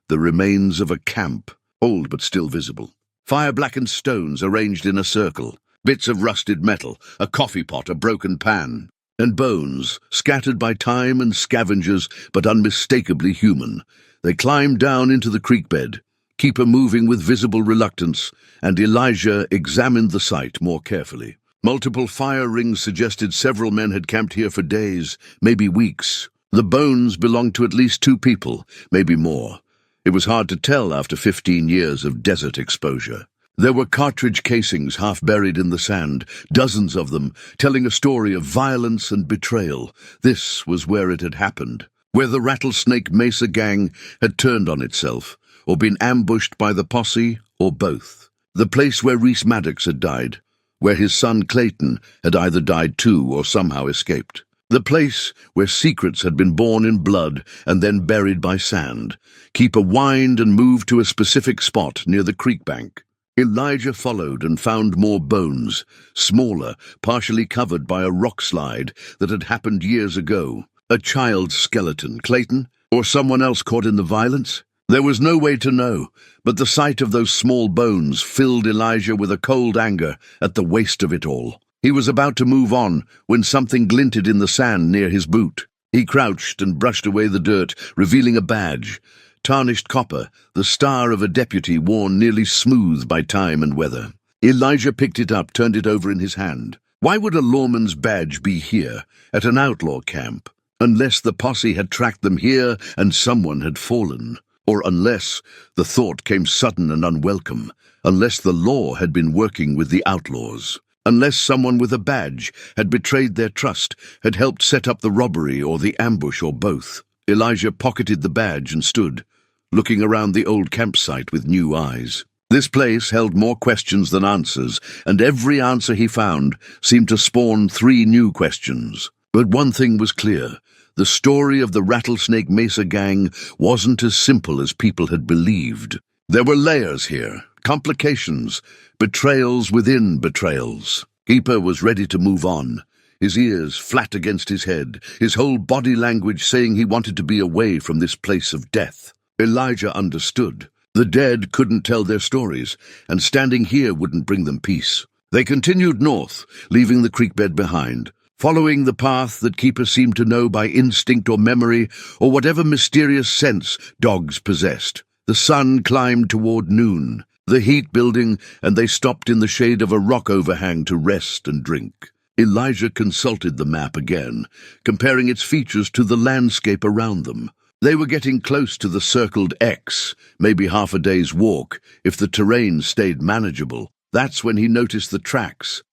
The remains of a camp, old but still visible. Fire-blackened stones arranged in a circle, bits of rusted metal, a coffee pot, a broken pan, and bones, scattered by time and scavengers, but unmistakably human. They climbed down into the creek bed, Keeper moving with visible reluctance, and Elijah examined the site more carefully. Multiple fire rings suggested several men had camped here for days, maybe weeks. The bones belonged to at least 2 people, maybe more. It was hard to tell after 15 years of desert exposure. There were cartridge casings half buried in the sand, dozens of them, telling a story of violence and betrayal. This was where it had happened, where the Rattlesnake Mesa gang had turned on itself, or been ambushed by the posse, or both. The place where Reese Maddox had died, where his son Clayton had either died too or somehow escaped. The place where secrets had been born in blood and then buried by sand. Keeper whined and moved to a specific spot near the creek bank. Elijah followed and found more bones, smaller, partially covered by a rock slide that had happened years ago. A child's skeleton, Clayton, or someone else caught in the violence? There was no way to know, but the sight of those small bones filled Elijah with a cold anger at the waste of it all. He was about to move on when something glinted in the sand near his boot. He crouched and brushed away the dirt, revealing a badge. Tarnished copper, the star of a deputy worn nearly smooth by time and weather. Elijah picked it up, turned it over in his hand. Why would a lawman's badge be here, at an outlaw camp? Unless the posse had tracked them here and someone had fallen. Or unless the thought came sudden and unwelcome. Unless the law had been working with the outlaws. Unless someone with a badge had betrayed their trust, had helped set up the robbery or the ambush or both. Elijah pocketed the badge and stood, looking around the old campsite with new eyes. This place held more questions than answers, and every answer he found seemed to spawn 3 new questions. But one thing was clear. The story of the Rattlesnake Mesa gang wasn't as simple as people had believed. There were layers here, complications, betrayals within betrayals. Keeper was ready to move on, his ears flat against his head, his whole body language saying he wanted to be away from this place of death. Elijah understood. The dead couldn't tell their stories, and standing here wouldn't bring them peace. They continued north, leaving the creek bed behind. following the path that keepers seemed to know by instinct or memory or whatever mysterious sense dogs possessed. The sun climbed toward noon, the heat building, and they stopped in the shade of a rock overhang to rest and drink. Elijah consulted the map again, comparing its features to the landscape around them. They were getting close to the circled X, maybe half a day's walk, if the terrain stayed manageable. That's when he noticed the tracks.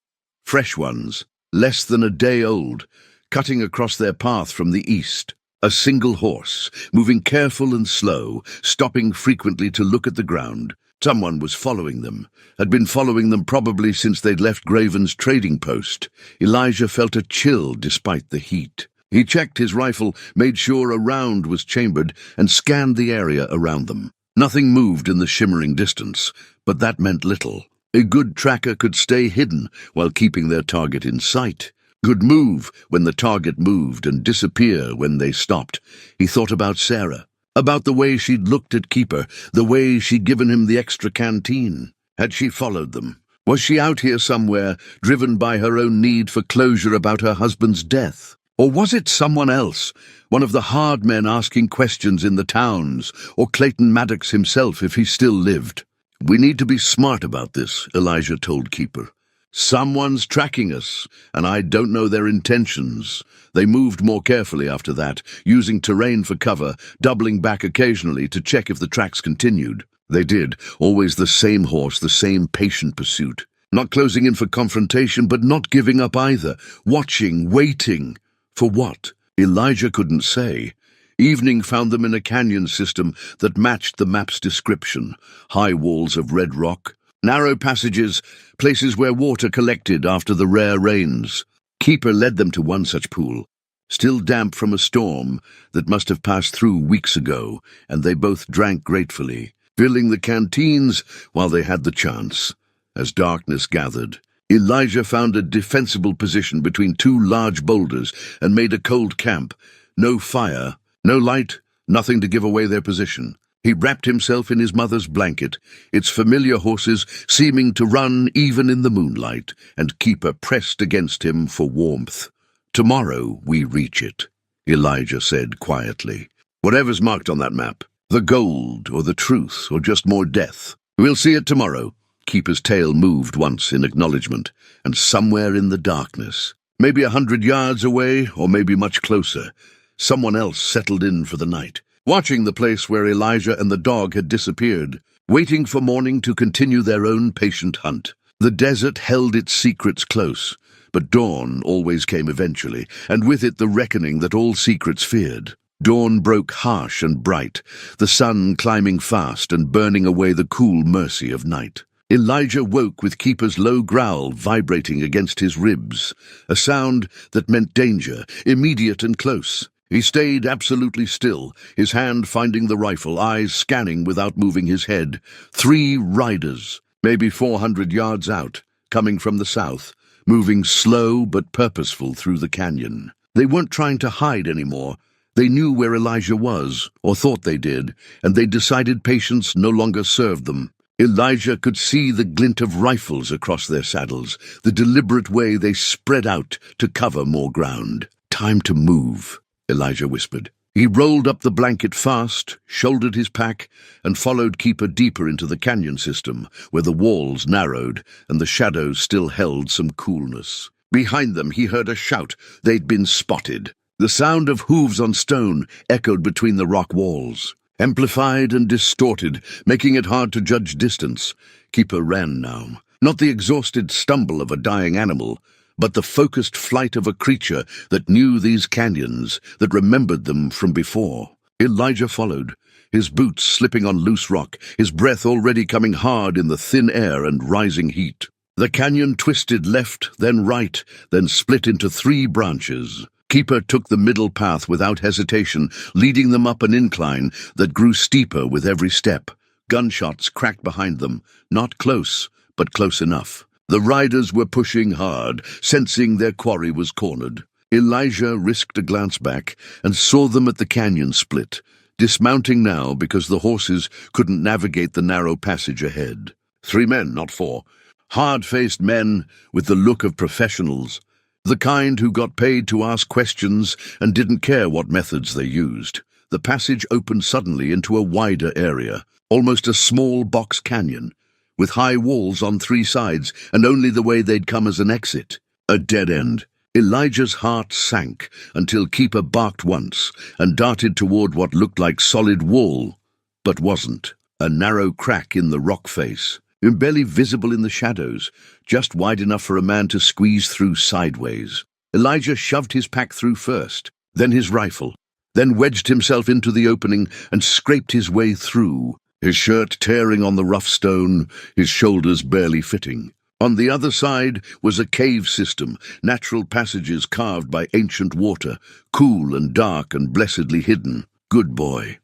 Fresh ones, less than a day old, cutting across their path from the east. A single horse, moving careful and slow, stopping frequently to look at the ground. Someone was following them, had been following them probably since they'd left Graven's trading post. Elijah felt a chill despite the heat. He checked his rifle, made sure a round was chambered, and scanned the area around them. Nothing moved in the shimmering distance, but that meant little. A good tracker could stay hidden while keeping their target in sight. Could move when the target moved and disappear when they stopped. He thought about Sarah, about the way she'd looked at Keeper, the way she'd given him the extra canteen. Had she followed them? Was she out here somewhere, driven by her own need for closure about her husband's death? Or was it someone else, one of the hard men asking questions in the towns, or Clayton Maddox himself if he still lived? "We need to be smart about this," Elijah told Keeper. "Someone's tracking us, and I don't know their intentions." They moved more carefully after that, using terrain for cover, doubling back occasionally to check if the tracks continued. They did, always the same horse, the same patient pursuit. Not closing in for confrontation, but not giving up either. Watching, waiting. For what? Elijah couldn't say. Evening found them in a canyon system that matched the map's description. High walls of red rock, narrow passages, places where water collected after the rare rains. Keeper led them to one such pool, still damp from a storm that must have passed through weeks ago, and they both drank gratefully, filling the canteens while they had the chance. As darkness gathered, Elijah found a defensible position between two large boulders and made a cold camp. No fire, no light, nothing to give away their position. He wrapped himself in his mother's blanket, its familiar horses seeming to run even in the moonlight, and Keeper pressed against him for warmth. "Tomorrow we reach it," Elijah said quietly. "Whatever's marked on that map, the gold or the truth or just more death. We'll see it tomorrow." Keeper's tail moved once in acknowledgement, and somewhere in the darkness, maybe 100 yards away or maybe much closer, someone else settled in for the night, watching the place where Elijah and the dog had disappeared, waiting for morning to continue their own patient hunt. The desert held its secrets close, but dawn always came eventually, and with it the reckoning that all secrets feared. Dawn broke harsh and bright, the sun climbing fast and burning away the cool mercy of night. Elijah woke with Keeper's low growl vibrating against his ribs, a sound that meant danger, immediate and close. He stayed absolutely still, his hand finding the rifle, eyes scanning without moving his head. 3 riders, maybe 400 yards out, coming from the south, moving slow but purposeful through the canyon. They weren't trying to hide anymore. They knew where Elijah was, or thought they did, and they decided patience no longer served them. Elijah could see the glint of rifles across their saddles, the deliberate way they spread out to cover more ground. "Time to move," Elijah whispered. He rolled up the blanket fast, shouldered his pack, and followed Keeper deeper into the canyon system, where the walls narrowed and the shadows still held some coolness. Behind them he heard a shout. They'd been spotted. The sound of hooves on stone echoed between the rock walls, amplified and distorted, making it hard to judge distance. Keeper ran now, not the exhausted stumble of a dying animal, but the focused flight of a creature that knew these canyons, that remembered them from before. Elijah followed, his boots slipping on loose rock, his breath already coming hard in the thin air and rising heat. The canyon twisted left, then right, then split into 3 branches. Keeper took the middle path without hesitation, leading them up an incline that grew steeper with every step. Gunshots cracked behind them, not close, but close enough. The riders were pushing hard, sensing their quarry was cornered. Elijah risked a glance back and saw them at the canyon split, dismounting now because the horses couldn't navigate the narrow passage ahead. 3 men, not 4. Hard-faced men with the look of professionals. The kind who got paid to ask questions and didn't care what methods they used. The passage opened suddenly into a wider area, almost a small box canyon, with high walls on three sides and only the way they'd come as an exit. A dead end. Elijah's heart sank until Keeper barked once and darted toward what looked like solid wall, but wasn't. A narrow crack in the rock face, barely visible in the shadows, just wide enough for a man to squeeze through sideways. Elijah shoved his pack through first, then his rifle, then wedged himself into the opening and scraped his way through, his shirt tearing on the rough stone, his shoulders barely fitting. On the other side was a cave system, natural passages carved by ancient water, cool and dark and blessedly hidden. Good boy,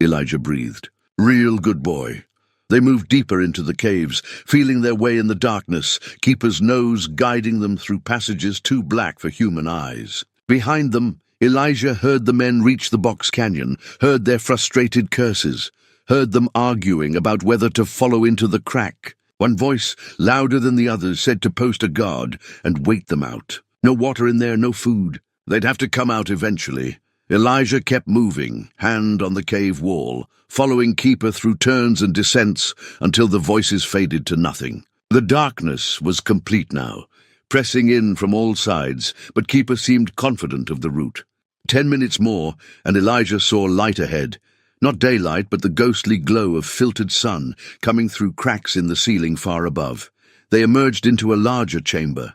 Elijah breathed. Real good boy. They moved deeper into the caves, feeling their way in the darkness, Keeper's nose guiding them through passages too black for human eyes. Behind them, Elijah heard the men reach the box canyon, heard their frustrated curses, heard them arguing about whether to follow into the crack. One voice, louder than the others, said to post a guard and wait them out. No water in there, no food. They'd have to come out eventually. Elijah kept moving, hand on the cave wall, following Keeper through turns and descents until the voices faded to nothing. The darkness was complete now, pressing in from all sides, but Keeper seemed confident of the route. 10 minutes more, and Elijah saw light ahead. Not daylight, but the ghostly glow of filtered sun coming through cracks in the ceiling far above. They emerged into a larger chamber,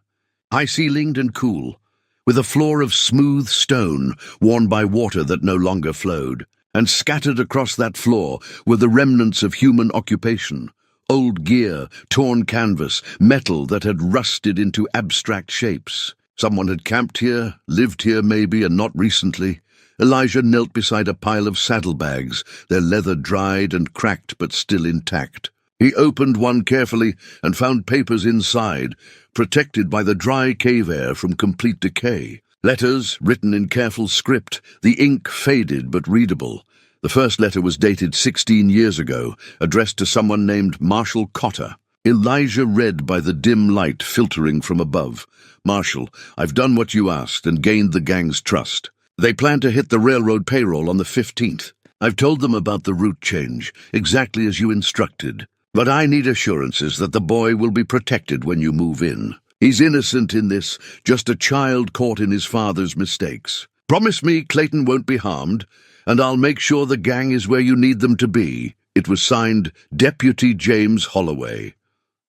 high-ceilinged and cool, with a floor of smooth stone worn by water that no longer flowed. And scattered across that floor were the remnants of human occupation, old gear, torn canvas, metal that had rusted into abstract shapes. Someone had camped here, lived here maybe, and not recently. Elijah knelt beside a pile of saddlebags, their leather dried and cracked but still intact. He opened one carefully and found papers inside, protected by the dry cave air from complete decay. Letters written in careful script, the ink faded but readable. The first letter was dated 16 years ago, addressed to someone named Marshall Cotter. Elijah read by the dim light filtering from above. Marshall, I've done what you asked and gained the gang's trust. They plan to hit the railroad payroll on the 15th. I've told them about the route change, exactly as you instructed. But I need assurances that the boy will be protected when you move in. He's innocent in this, just a child caught in his father's mistakes. Promise me Clayton won't be harmed, and I'll make sure the gang is where you need them to be. It was signed Deputy James Holloway.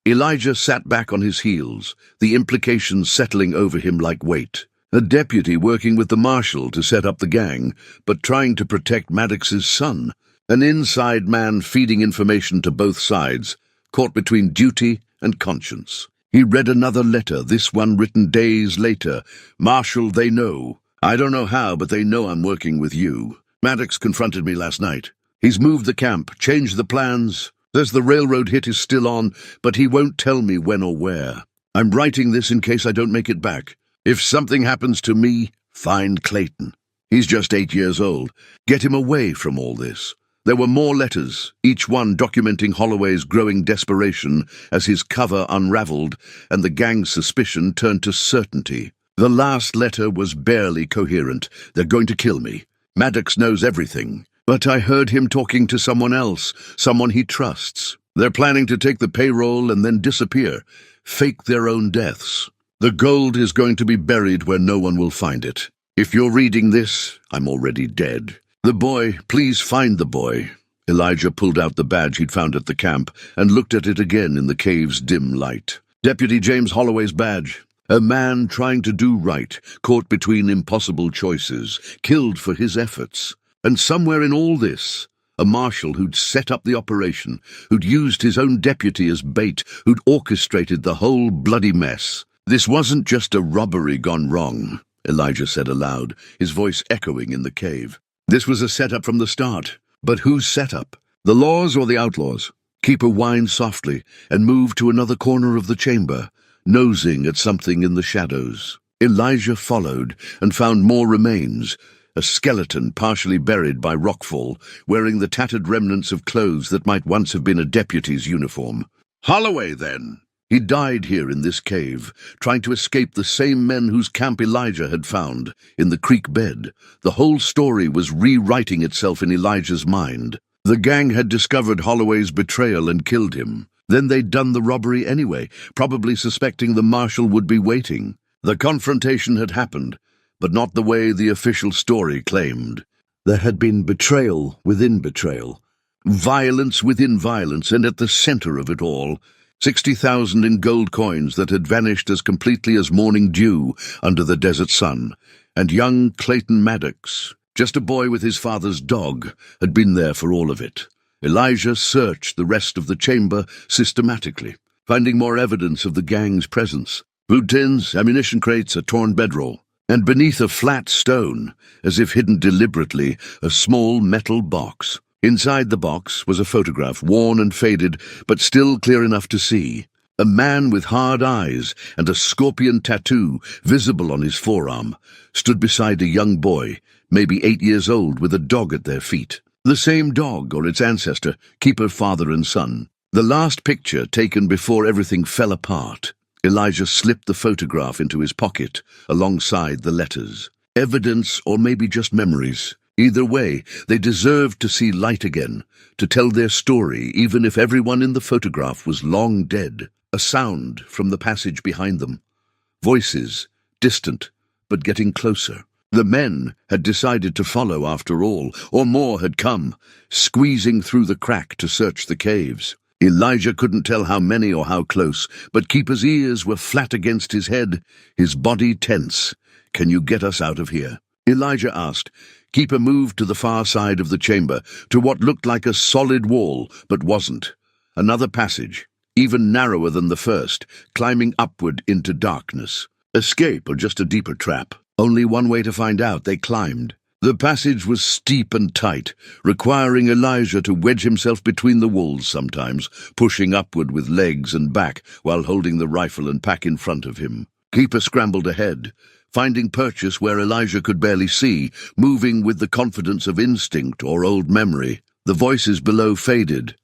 Elijah sat back on his heels, the implications settling over him like weight. A deputy working with the marshal to set up the gang, but trying to protect Maddox's son. An inside man feeding information to both sides, caught between duty and conscience. He read another letter, this one written days later. Marshal, they know. I don't know how, but they know I'm working with you. Maddox confronted me last night. He's moved the camp, changed the plans. Says the railroad hit is still on, but he won't tell me when or where. I'm writing this in case I don't make it back. If something happens to me, find Clayton. He's just 8 years old. Get him away from all this. There were more letters, each one documenting Holloway's growing desperation as his cover unraveled and the gang's suspicion turned to certainty. The last letter was barely coherent. They're going to kill me. Maddox knows everything. But I heard him talking to someone else, someone he trusts. They're planning to take the payroll and then disappear, fake their own deaths. The gold is going to be buried where no one will find it. If you're reading this, I'm already dead. The boy, please find the boy. Elijah pulled out the badge he'd found at the camp and looked at it again in the cave's dim light. Deputy James Holloway's badge. A man trying to do right, caught between impossible choices, killed for his efforts. And somewhere in all this, a marshal who'd set up the operation, who'd used his own deputy as bait, who'd orchestrated the whole bloody mess. This wasn't just a robbery gone wrong, Elijah said aloud, his voice echoing in the cave. This was a setup from the start. But whose setup? The laws or the outlaws? Keeper whined softly and moved to another corner of the chamber, nosing at something in the shadows. Elijah followed and found more remains, a skeleton partially buried by rockfall, wearing the tattered remnants of clothes that might once have been a deputy's uniform. Holloway, then, He died here in this cave, trying to escape the same men whose camp Elijah had found, in the creek bed. The whole story was rewriting itself in Elijah's mind. The gang had discovered Holloway's betrayal and killed him. Then they'd done the robbery anyway, probably suspecting the marshal would be waiting. The confrontation had happened, but not the way the official story claimed. There had been betrayal within betrayal, violence within violence, and at the center of it all, 60,000 in gold coins that had vanished as completely as morning dew under the desert sun. And young Clayton Maddox, just a boy with his father's dog, had been there for all of it. Elijah searched the rest of the chamber systematically, finding more evidence of the gang's presence. Food tins, ammunition crates, a torn bedroll, and beneath a flat stone, as if hidden deliberately, a small metal box. Inside the box was a photograph, worn and faded, but still clear enough to see. A man with hard eyes and a scorpion tattoo visible on his forearm stood beside a young boy, maybe 8 years old, with a dog at their feet. The same dog, or its ancestor, keeper, father and son. The last picture taken before everything fell apart. Elijah slipped the photograph into his pocket, alongside the letters. Evidence, or maybe just memories. Either way, they deserved to see light again, to tell their story, even if everyone in the photograph was long dead. A sound from the passage behind them. Voices, distant, but getting closer. The men had decided to follow after all, or more had come, squeezing through the crack to search the caves. Elijah couldn't tell how many or how close, but Keeper's ears were flat against his head, his body tense. "Can you get us out of here?" Elijah asked. Keeper moved to the far side of the chamber, to what looked like a solid wall, but wasn't. Another passage, even narrower than the first, climbing upward into darkness. Escape, or just a deeper trap? Only one way to find out. They climbed. The passage was steep and tight, requiring Elijah to wedge himself between the walls sometimes, pushing upward with legs and back while holding the rifle and pack in front of him. Keeper scrambled ahead, finding purchase where Elijah could barely see, moving with the confidence of instinct or old memory. The voices below faded,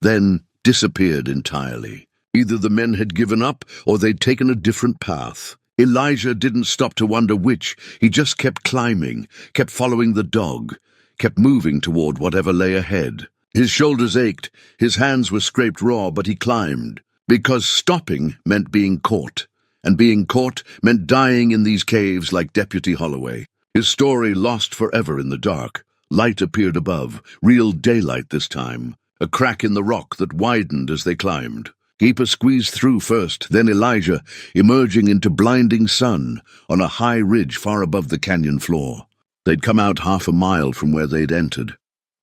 then disappeared entirely. Either the men had given up, or they'd taken a different path. Elijah didn't stop to wonder which. He just kept climbing, kept following the dog, kept moving toward whatever lay ahead. His shoulders ached, his hands were scraped raw, but he climbed. Because stopping meant being caught. And being caught meant dying in these caves like Deputy Holloway. His story lost forever in the dark. Light appeared above, real daylight this time. A crack in the rock that widened as they climbed. Keeper squeezed through first, then Elijah, emerging into blinding sun on a high ridge far above the canyon floor. They'd come out half a mile from where they'd entered,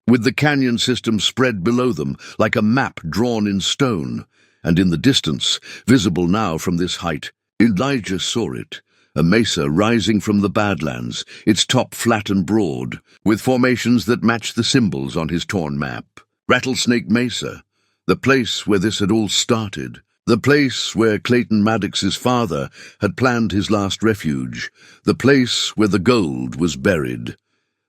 with the canyon system spread below them like a map drawn in stone, and in the distance, visible now from this height, Elijah saw it, a mesa rising from the Badlands, its top flat and broad, with formations that matched the symbols on his torn map. Rattlesnake Mesa, the place where this had all started, the place where Clayton Maddox's father had planned his last refuge, the place where the gold was buried.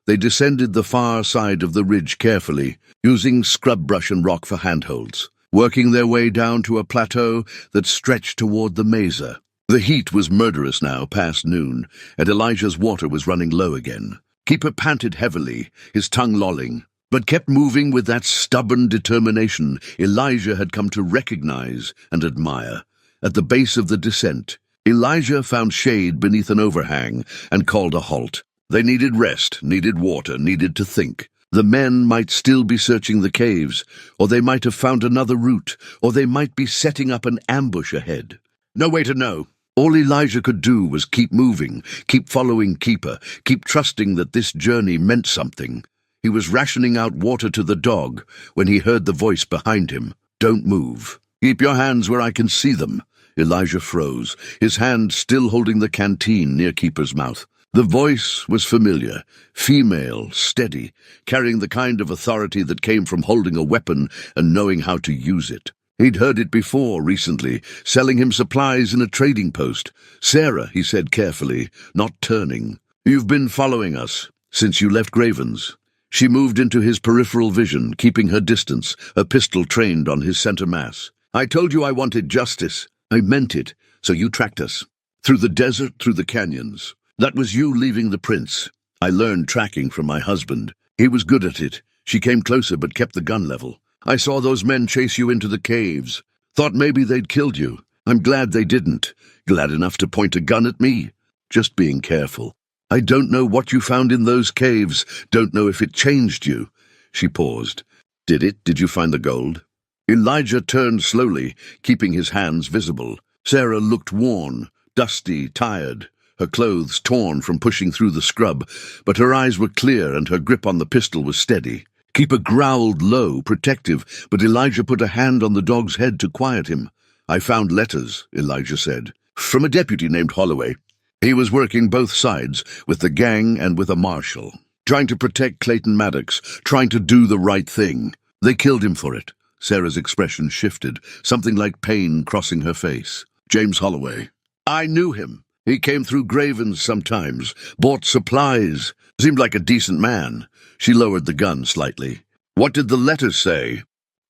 They descended the far side of the ridge carefully, using scrub brush and rock for handholds, working their way down to a plateau that stretched toward the mesa. The heat was murderous now, past noon, and Elijah's water was running low again. Keeper panted heavily, his tongue lolling, but kept moving with that stubborn determination Elijah had come to recognize and admire. At the base of the descent, Elijah found shade beneath an overhang and called a halt. They needed rest, needed water, needed to think. The men might still be searching the caves, or they might have found another route, or they might be setting up an ambush ahead. No way to know. All Elijah could do was keep moving, keep following Keeper, keep trusting that this journey meant something. He was rationing out water to the dog when he heard the voice behind him. "Don't move. Keep your hands where I can see them." Elijah froze, his hand still holding the canteen near Keeper's mouth. The voice was familiar, female, steady, carrying the kind of authority that came from holding a weapon and knowing how to use it. He'd heard it before recently, selling him supplies in a trading post. "Sarah," he said carefully, not turning. "You've been following us since you left Graven's." She moved into his peripheral vision, keeping her distance, a pistol trained on his center mass. "I told you I wanted justice." I meant it. So you tracked us. Through the desert, through the canyons. That was you leaving the prince. I learned tracking from my husband. He was good at it. She came closer but kept the gun level. I saw those men chase you into the caves. Thought maybe they'd killed you. I'm glad they didn't. Glad enough to point a gun at me. Just being careful. I don't know what you found in those caves. Don't know if it changed you. She paused. Did it? Did you find the gold? Elijah turned slowly, keeping his hands visible. Sarah looked worn, dusty, tired, her clothes torn from pushing through the scrub, but her eyes were clear and her grip on the pistol was steady. Keeper growled low, protective, but Elijah put a hand on the dog's head to quiet him. I found letters, Elijah said, from a deputy named Holloway. He was working both sides, with the gang and with a marshal, trying to protect Clayton Maddox, trying to do the right thing. They killed him for it. Sarah's expression shifted, something like pain crossing her face. James Holloway. I knew him. He came through Graven's sometimes, bought supplies, seemed like a decent man. She lowered the gun slightly. What did the letters say?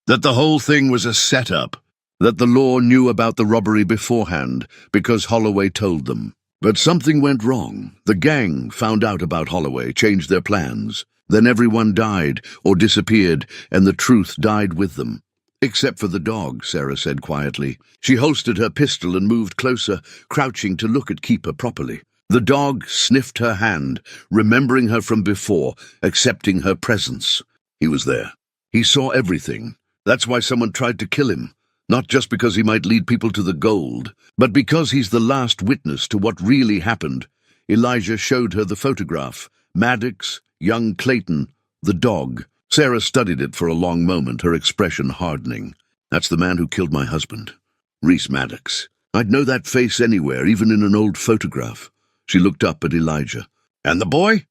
That the whole thing was a setup. That the law knew about the robbery beforehand, because Holloway told them. But something went wrong. The gang found out about Holloway, changed their plans. Then everyone died, or disappeared, and the truth died with them. Except for the dog, Sarah said quietly. She holstered her pistol and moved closer, crouching to look at Keeper properly. The dog sniffed her hand, remembering her from before, accepting her presence. He was there. He saw everything. That's why someone tried to kill him. Not just because he might lead people to the gold, but because he's the last witness to what really happened. Elijah showed her the photograph. Maddox, young Clayton, the dog. Sarah studied it for a long moment, her expression hardening. That's the man who killed my husband. Reese Maddox. I'd know that face anywhere, even in an old photograph. She looked up at Elijah. And the boy?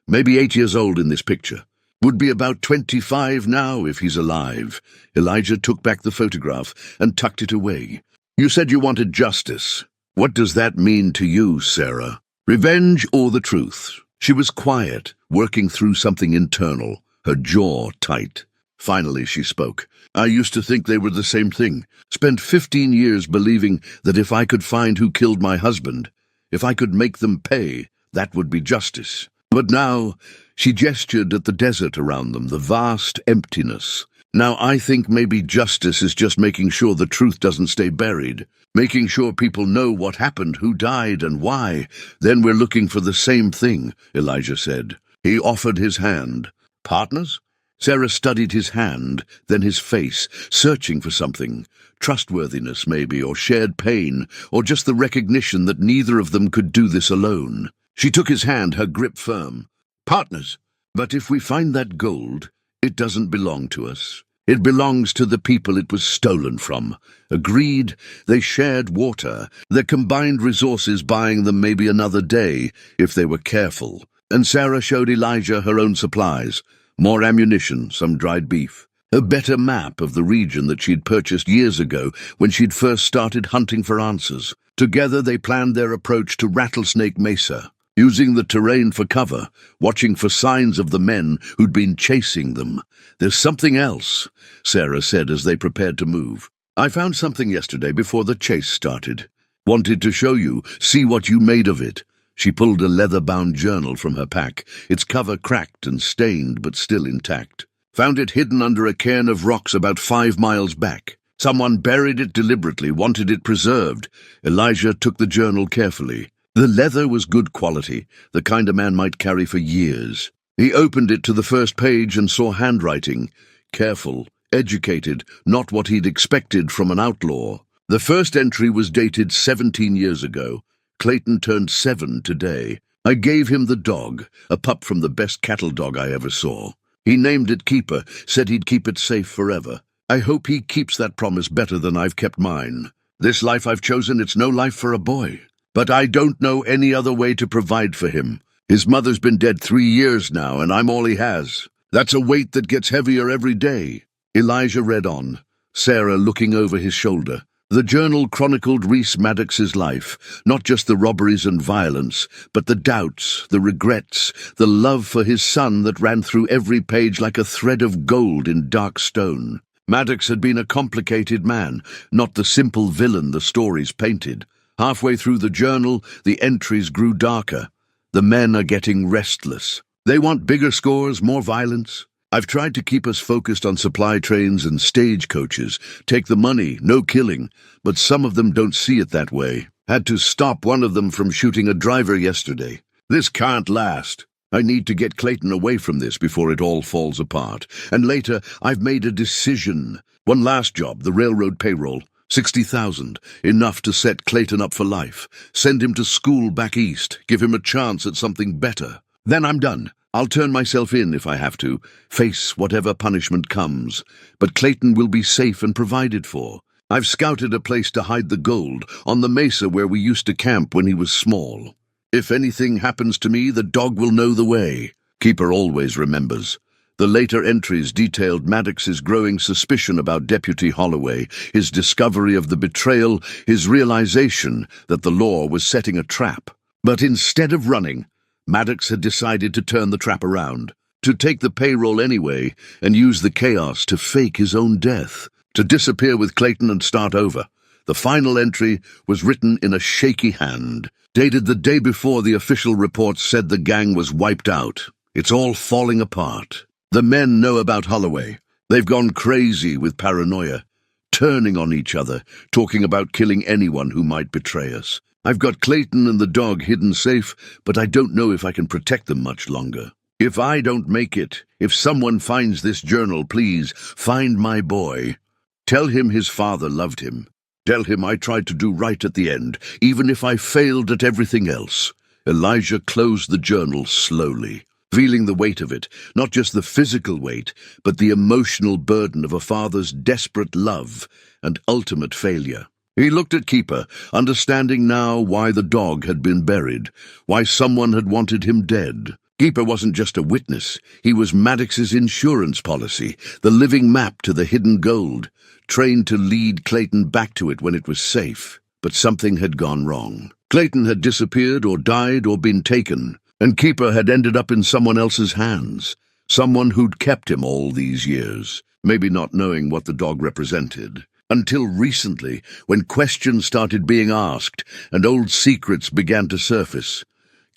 Maybe 8 years old in this picture. Would be about 25 now if he's alive. Elijah took back the photograph and tucked it away. You said you wanted justice. What does that mean to you, Sarah? Revenge or the truth? She was quiet, working through something internal, her jaw tight. Finally she spoke. I used to think they were the same thing. Spent 15 years believing that if I could find who killed my husband, if I could make them pay, that would be justice. But now, she gestured at the desert around them, the vast emptiness. Now I think maybe justice is just making sure the truth doesn't stay buried, making sure people know what happened, who died, and why. Then we're looking for the same thing, Elijah said. He offered his hand. Partners? Sarah studied his hand, then his face, searching for something. Trustworthiness, maybe, or shared pain, or just the recognition that neither of them could do this alone. She took his hand, her grip firm. Partners. But if we find that gold, it doesn't belong to us. It belongs to the people it was stolen from. Agreed, they shared water, their combined resources buying them maybe another day, if they were careful. And Sarah showed Elijah her own supplies. More ammunition, some dried beef. A better map of the region that she'd purchased years ago when she'd first started hunting for answers. Together they planned their approach to Rattlesnake Mesa, using the terrain for cover, watching for signs of the men who'd been chasing them. There's something else, Sarah said as they prepared to move. I found something yesterday before the chase started. Wanted to show you, see what you made of it. She pulled a leather-bound journal from her pack, its cover cracked and stained but still intact. Found it hidden under a cairn of rocks about 5 miles back. Someone buried it deliberately, wanted it preserved. Elijah took the journal carefully. The leather was good quality, the kind a man might carry for years. He opened it to the first page and saw handwriting. Careful, educated, not what he'd expected from an outlaw. The first entry was dated 17 years ago. Clayton turned 7 today. I gave him the dog, a pup from the best cattle dog I ever saw. He named it Keeper, said he'd keep it safe forever. I hope he keeps that promise better than I've kept mine. This life I've chosen, it's no life for a boy. But I don't know any other way to provide for him. His mother's been dead 3 years now, and I'm all he has. That's a weight that gets heavier every day. Elijah read on, Sarah looking over his shoulder. The journal chronicled Reese Maddox's life, not just the robberies and violence, but the doubts, the regrets, the love for his son that ran through every page like a thread of gold in dark stone. Maddox had been a complicated man, not the simple villain the stories painted. Halfway through the journal, the entries grew darker. The men are getting restless. They want bigger scores, more violence. I've tried to keep us focused on supply trains and stagecoaches. Take the money, no killing. But some of them don't see it that way. Had to stop one of them from shooting a driver yesterday. This can't last. I need to get Clayton away from this before it all falls apart. And later, I've made a decision. One last job, the railroad payroll. 60,000, enough to set Clayton up for life. Send him to school back east, give him a chance at something better. Then I'm done. I'll turn myself in if I have to, face whatever punishment comes. But Clayton will be safe and provided for. I've scouted a place to hide the gold, on the mesa where we used to camp when he was small. If anything happens to me, the dog will know the way. Keeper always remembers. The later entries detailed Maddox's growing suspicion about Deputy Holloway, his discovery of the betrayal, his realization that the law was setting a trap. But instead of running, Maddox had decided to turn the trap around, to take the payroll anyway and use the chaos to fake his own death, to disappear with Clayton and start over. The final entry was written in a shaky hand, dated the day before the official report said the gang was wiped out. It's all falling apart. The men know about Holloway. They've gone crazy with paranoia, turning on each other, talking about killing anyone who might betray us. I've got Clayton and the dog hidden safe, but I don't know if I can protect them much longer. If I don't make it, if someone finds this journal, please find my boy. Tell him his father loved him. Tell him I tried to do right at the end, even if I failed at everything else. Elijah closed the journal slowly, feeling the weight of it, not just the physical weight, but the emotional burden of a father's desperate love and ultimate failure. He looked at Keeper, understanding now why the dog had been buried, why someone had wanted him dead. Keeper wasn't just a witness. He was Maddox's insurance policy, the living map to the hidden gold, trained to lead Clayton back to it when it was safe. But something had gone wrong. Clayton had disappeared or died or been taken, and Keeper had ended up in someone else's hands, someone who'd kept him all these years, maybe not knowing what the dog represented. Until recently, when questions started being asked and old secrets began to surface.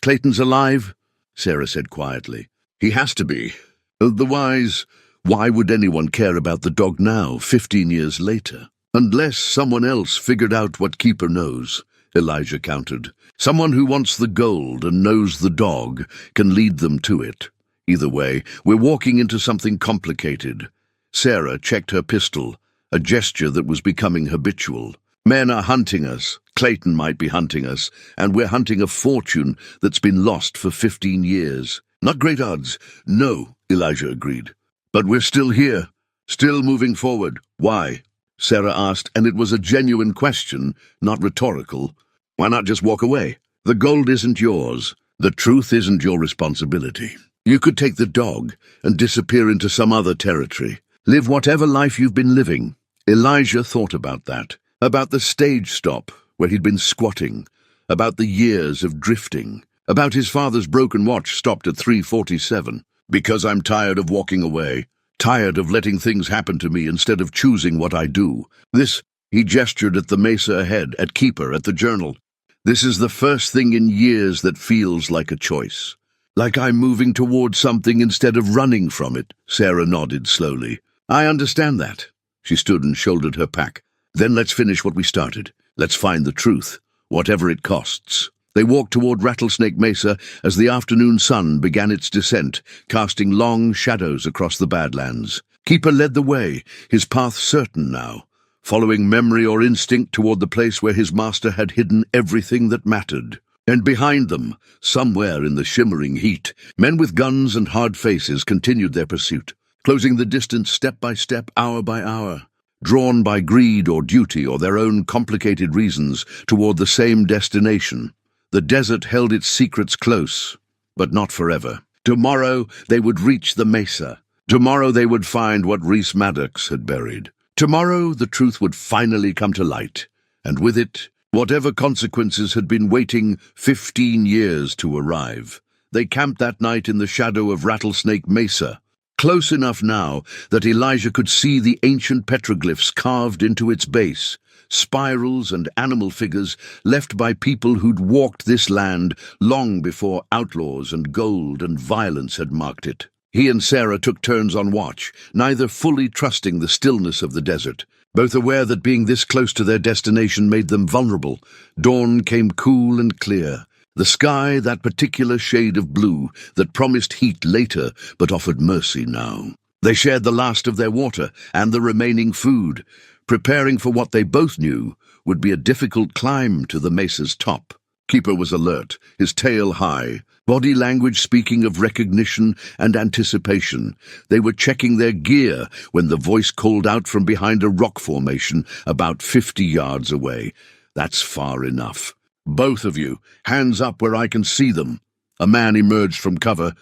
"Clayton's alive?" Sarah said quietly. "He has to be. Otherwise, why would anyone care about the dog now, 15 years later? Unless someone else figured out what Keeper knows," Elijah countered. "Someone who wants the gold and knows the dog can lead them to it. Either way, we're walking into something complicated." Sarah checked her pistol, a gesture that was becoming habitual. "Men are hunting us. Clayton might be hunting us, and we're hunting a fortune that's been lost for 15 years. Not great odds." "No," Elijah agreed. "But we're still here, still moving forward. Why?" Sarah asked, and it was a genuine question, not rhetorical. "Why not just walk away? The gold isn't yours. The truth isn't your responsibility. You could take the dog and disappear into some other territory. Live whatever life you've been living." Elijah thought about that, about the stage stop where he'd been squatting, about the years of drifting, about his father's broken watch stopped at 3:47. "Because I'm tired of walking away, tired of letting things happen to me instead of choosing what I do. This," he gestured at the mesa ahead, at Keeper, at the journal. "This is the first thing in years that feels like a choice. Like I'm moving toward something instead of running from it." Sarah nodded slowly. "I understand that." She stood and shouldered her pack. "Then let's finish what we started. Let's find the truth, whatever it costs." They walked toward Rattlesnake Mesa as the afternoon sun began its descent, casting long shadows across the Badlands. Keeper led the way, his path certain now, following memory or instinct toward the place where his master had hidden everything that mattered. And behind them, somewhere in the shimmering heat, men with guns and hard faces continued their pursuit, closing the distance step by step, hour by hour, drawn by greed or duty or their own complicated reasons toward the same destination. The desert held its secrets close, but not forever. Tomorrow they would reach the mesa. Tomorrow they would find what Reese Maddox had buried. Tomorrow the truth would finally come to light, and with it, whatever consequences had been waiting 15 years to arrive. They camped that night in the shadow of Rattlesnake Mesa, close enough now that Elijah could see the ancient petroglyphs carved into its base, spirals and animal figures left by people who'd walked this land long before outlaws and gold and violence had marked it. He and Sarah took turns on watch, neither fully trusting the stillness of the desert, both aware that being this close to their destination made them vulnerable. Dawn came cool and clear. The sky, that particular shade of blue that promised heat later but offered mercy now. They shared the last of their water and the remaining food, preparing for what they both knew would be a difficult climb to the mesa's top. Keeper was alert, his tail high, body language speaking of recognition and anticipation. They were checking their gear when the voice called out from behind a rock formation about 50 yards away. "That's far enough. Both of you, hands up where I can see them." A man emerged from cover,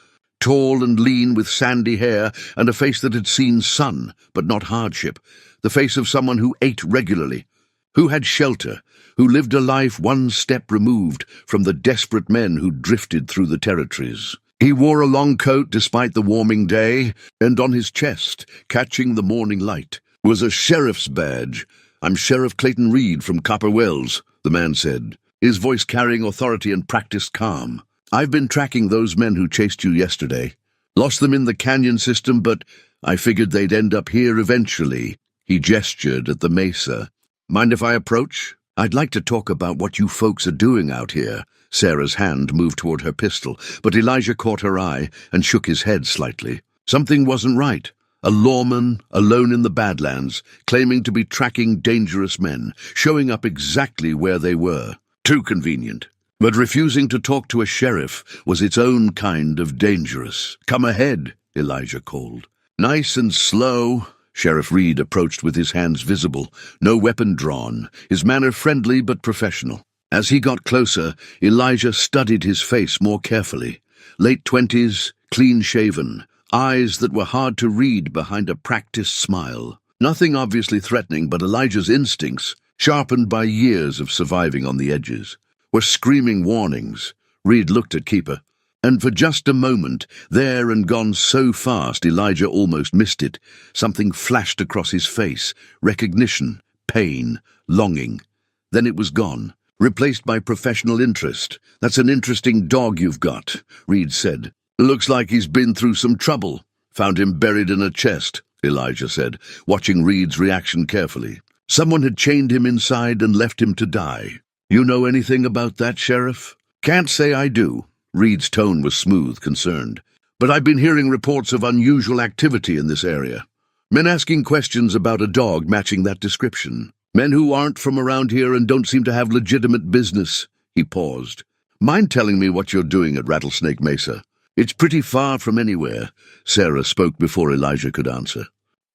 tall and lean with sandy hair and a face that had seen sun, but not hardship, the face of someone who ate regularly, who had shelter, who lived a life one step removed from the desperate men who drifted through the territories. He wore a long coat despite the warming day, and on his chest, catching the morning light, was a sheriff's badge. "I'm Sheriff Clayton Reed from Copper Wells," the man said, his voice carrying authority and practiced calm. "I've been tracking those men who chased you yesterday. Lost them in the canyon system, but I figured they'd end up here eventually." He gestured at the mesa. "Mind if I approach? I'd like to talk about what you folks are doing out here." Sarah's hand moved toward her pistol, but Elijah caught her eye and shook his head slightly. Something wasn't right. A lawman, alone in the Badlands, claiming to be tracking dangerous men, showing up exactly where they were. Too convenient. But refusing to talk to a sheriff was its own kind of dangerous. "Come ahead," Elijah called. Nice and slow, Sheriff Reed approached with his hands visible, no weapon drawn, his manner friendly but professional. As he got closer, Elijah studied his face more carefully. Late 20s, clean-shaven, eyes that were hard to read behind a practiced smile. Nothing obviously threatening, but Elijah's instincts, sharpened by years of surviving on the edges, were screaming warnings. Reed looked at Keeper, and for just a moment, there and gone so fast Elijah almost missed it. Something flashed across his face, recognition, pain, longing. Then it was gone, replaced by professional interest. "That's an interesting dog you've got," Reed said. "Looks like he's been through some trouble." "Found him buried in a chest," Elijah said, watching Reed's reaction carefully. "Someone had chained him inside and left him to die." "You know anything about that, Sheriff?" "Can't say I do." Reed's tone was smooth, concerned. "But I've been hearing reports of unusual activity in this area. Men asking questions about a dog matching that description. Men who aren't from around here and don't seem to have legitimate business." He paused. "Mind telling me what you're doing at Rattlesnake Mesa?" "It's pretty far from anywhere," Sarah spoke before Elijah could answer.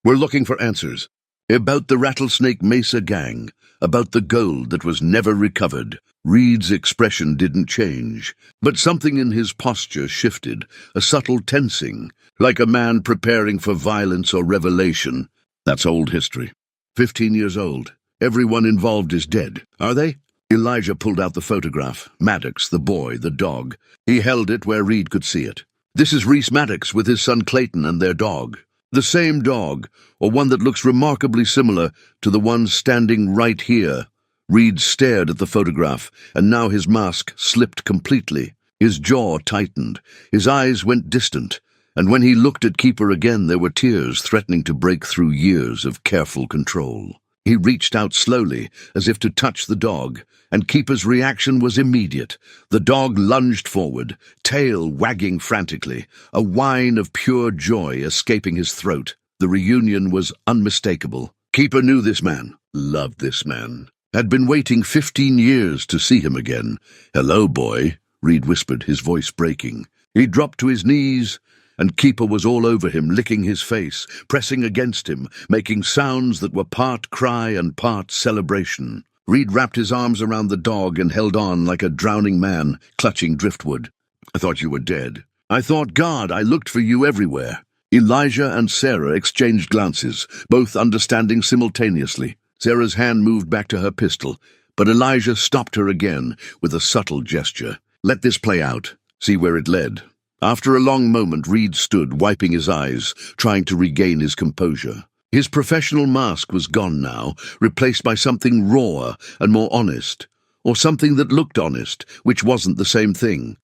"We're looking for answers. About the Rattlesnake Mesa gang, about the gold that was never recovered." Reed's expression didn't change, but something in his posture shifted, a subtle tensing, like a man preparing for violence or revelation. "That's old history. 15 years old. Everyone involved is dead. Are they?" Elijah pulled out the photograph. Maddox, the boy, the dog. He held it where Reed could see it. "This is Reese Maddox with his son Clayton and their dog. The same dog, or one that looks remarkably similar to the one standing right here." Reed stared at the photograph, and now his mask slipped completely. His jaw tightened, his eyes went distant, and when he looked at Keeper again there were tears threatening to break through years of careful control. He reached out slowly, as if to touch the dog, and Keeper's reaction was immediate. The dog lunged forward, tail wagging frantically, a whine of pure joy escaping his throat. The reunion was unmistakable. Keeper knew this man, loved this man, had been waiting 15 years to see him again. "Hello, boy," Reed whispered, his voice breaking. He dropped to his knees, and Keeper was all over him, licking his face, pressing against him, making sounds that were part cry and part celebration. Reed wrapped his arms around the dog and held on like a drowning man, clutching driftwood. "I thought you were dead. I thought, God, I looked for you everywhere." Elijah and Sarah exchanged glances, both understanding simultaneously. Sarah's hand moved back to her pistol, but Elijah stopped her again with a subtle gesture. "Let this play out. See where it led. After a long moment, Reed stood, wiping his eyes, trying to regain his composure. His professional mask was gone now, replaced by something rawer and more honest, or something that looked honest, which wasn't the same thing.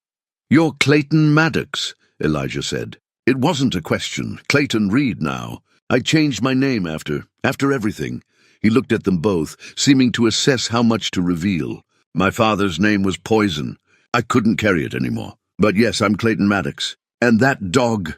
"You're Clayton Maddox," Elijah said. It wasn't a question. Clayton Reed now. I changed my name after everything. He looked at them both, seeming to assess how much to reveal. My father's name was Poison. I couldn't carry it anymore. But yes, I'm Clayton Maddox. And that dog...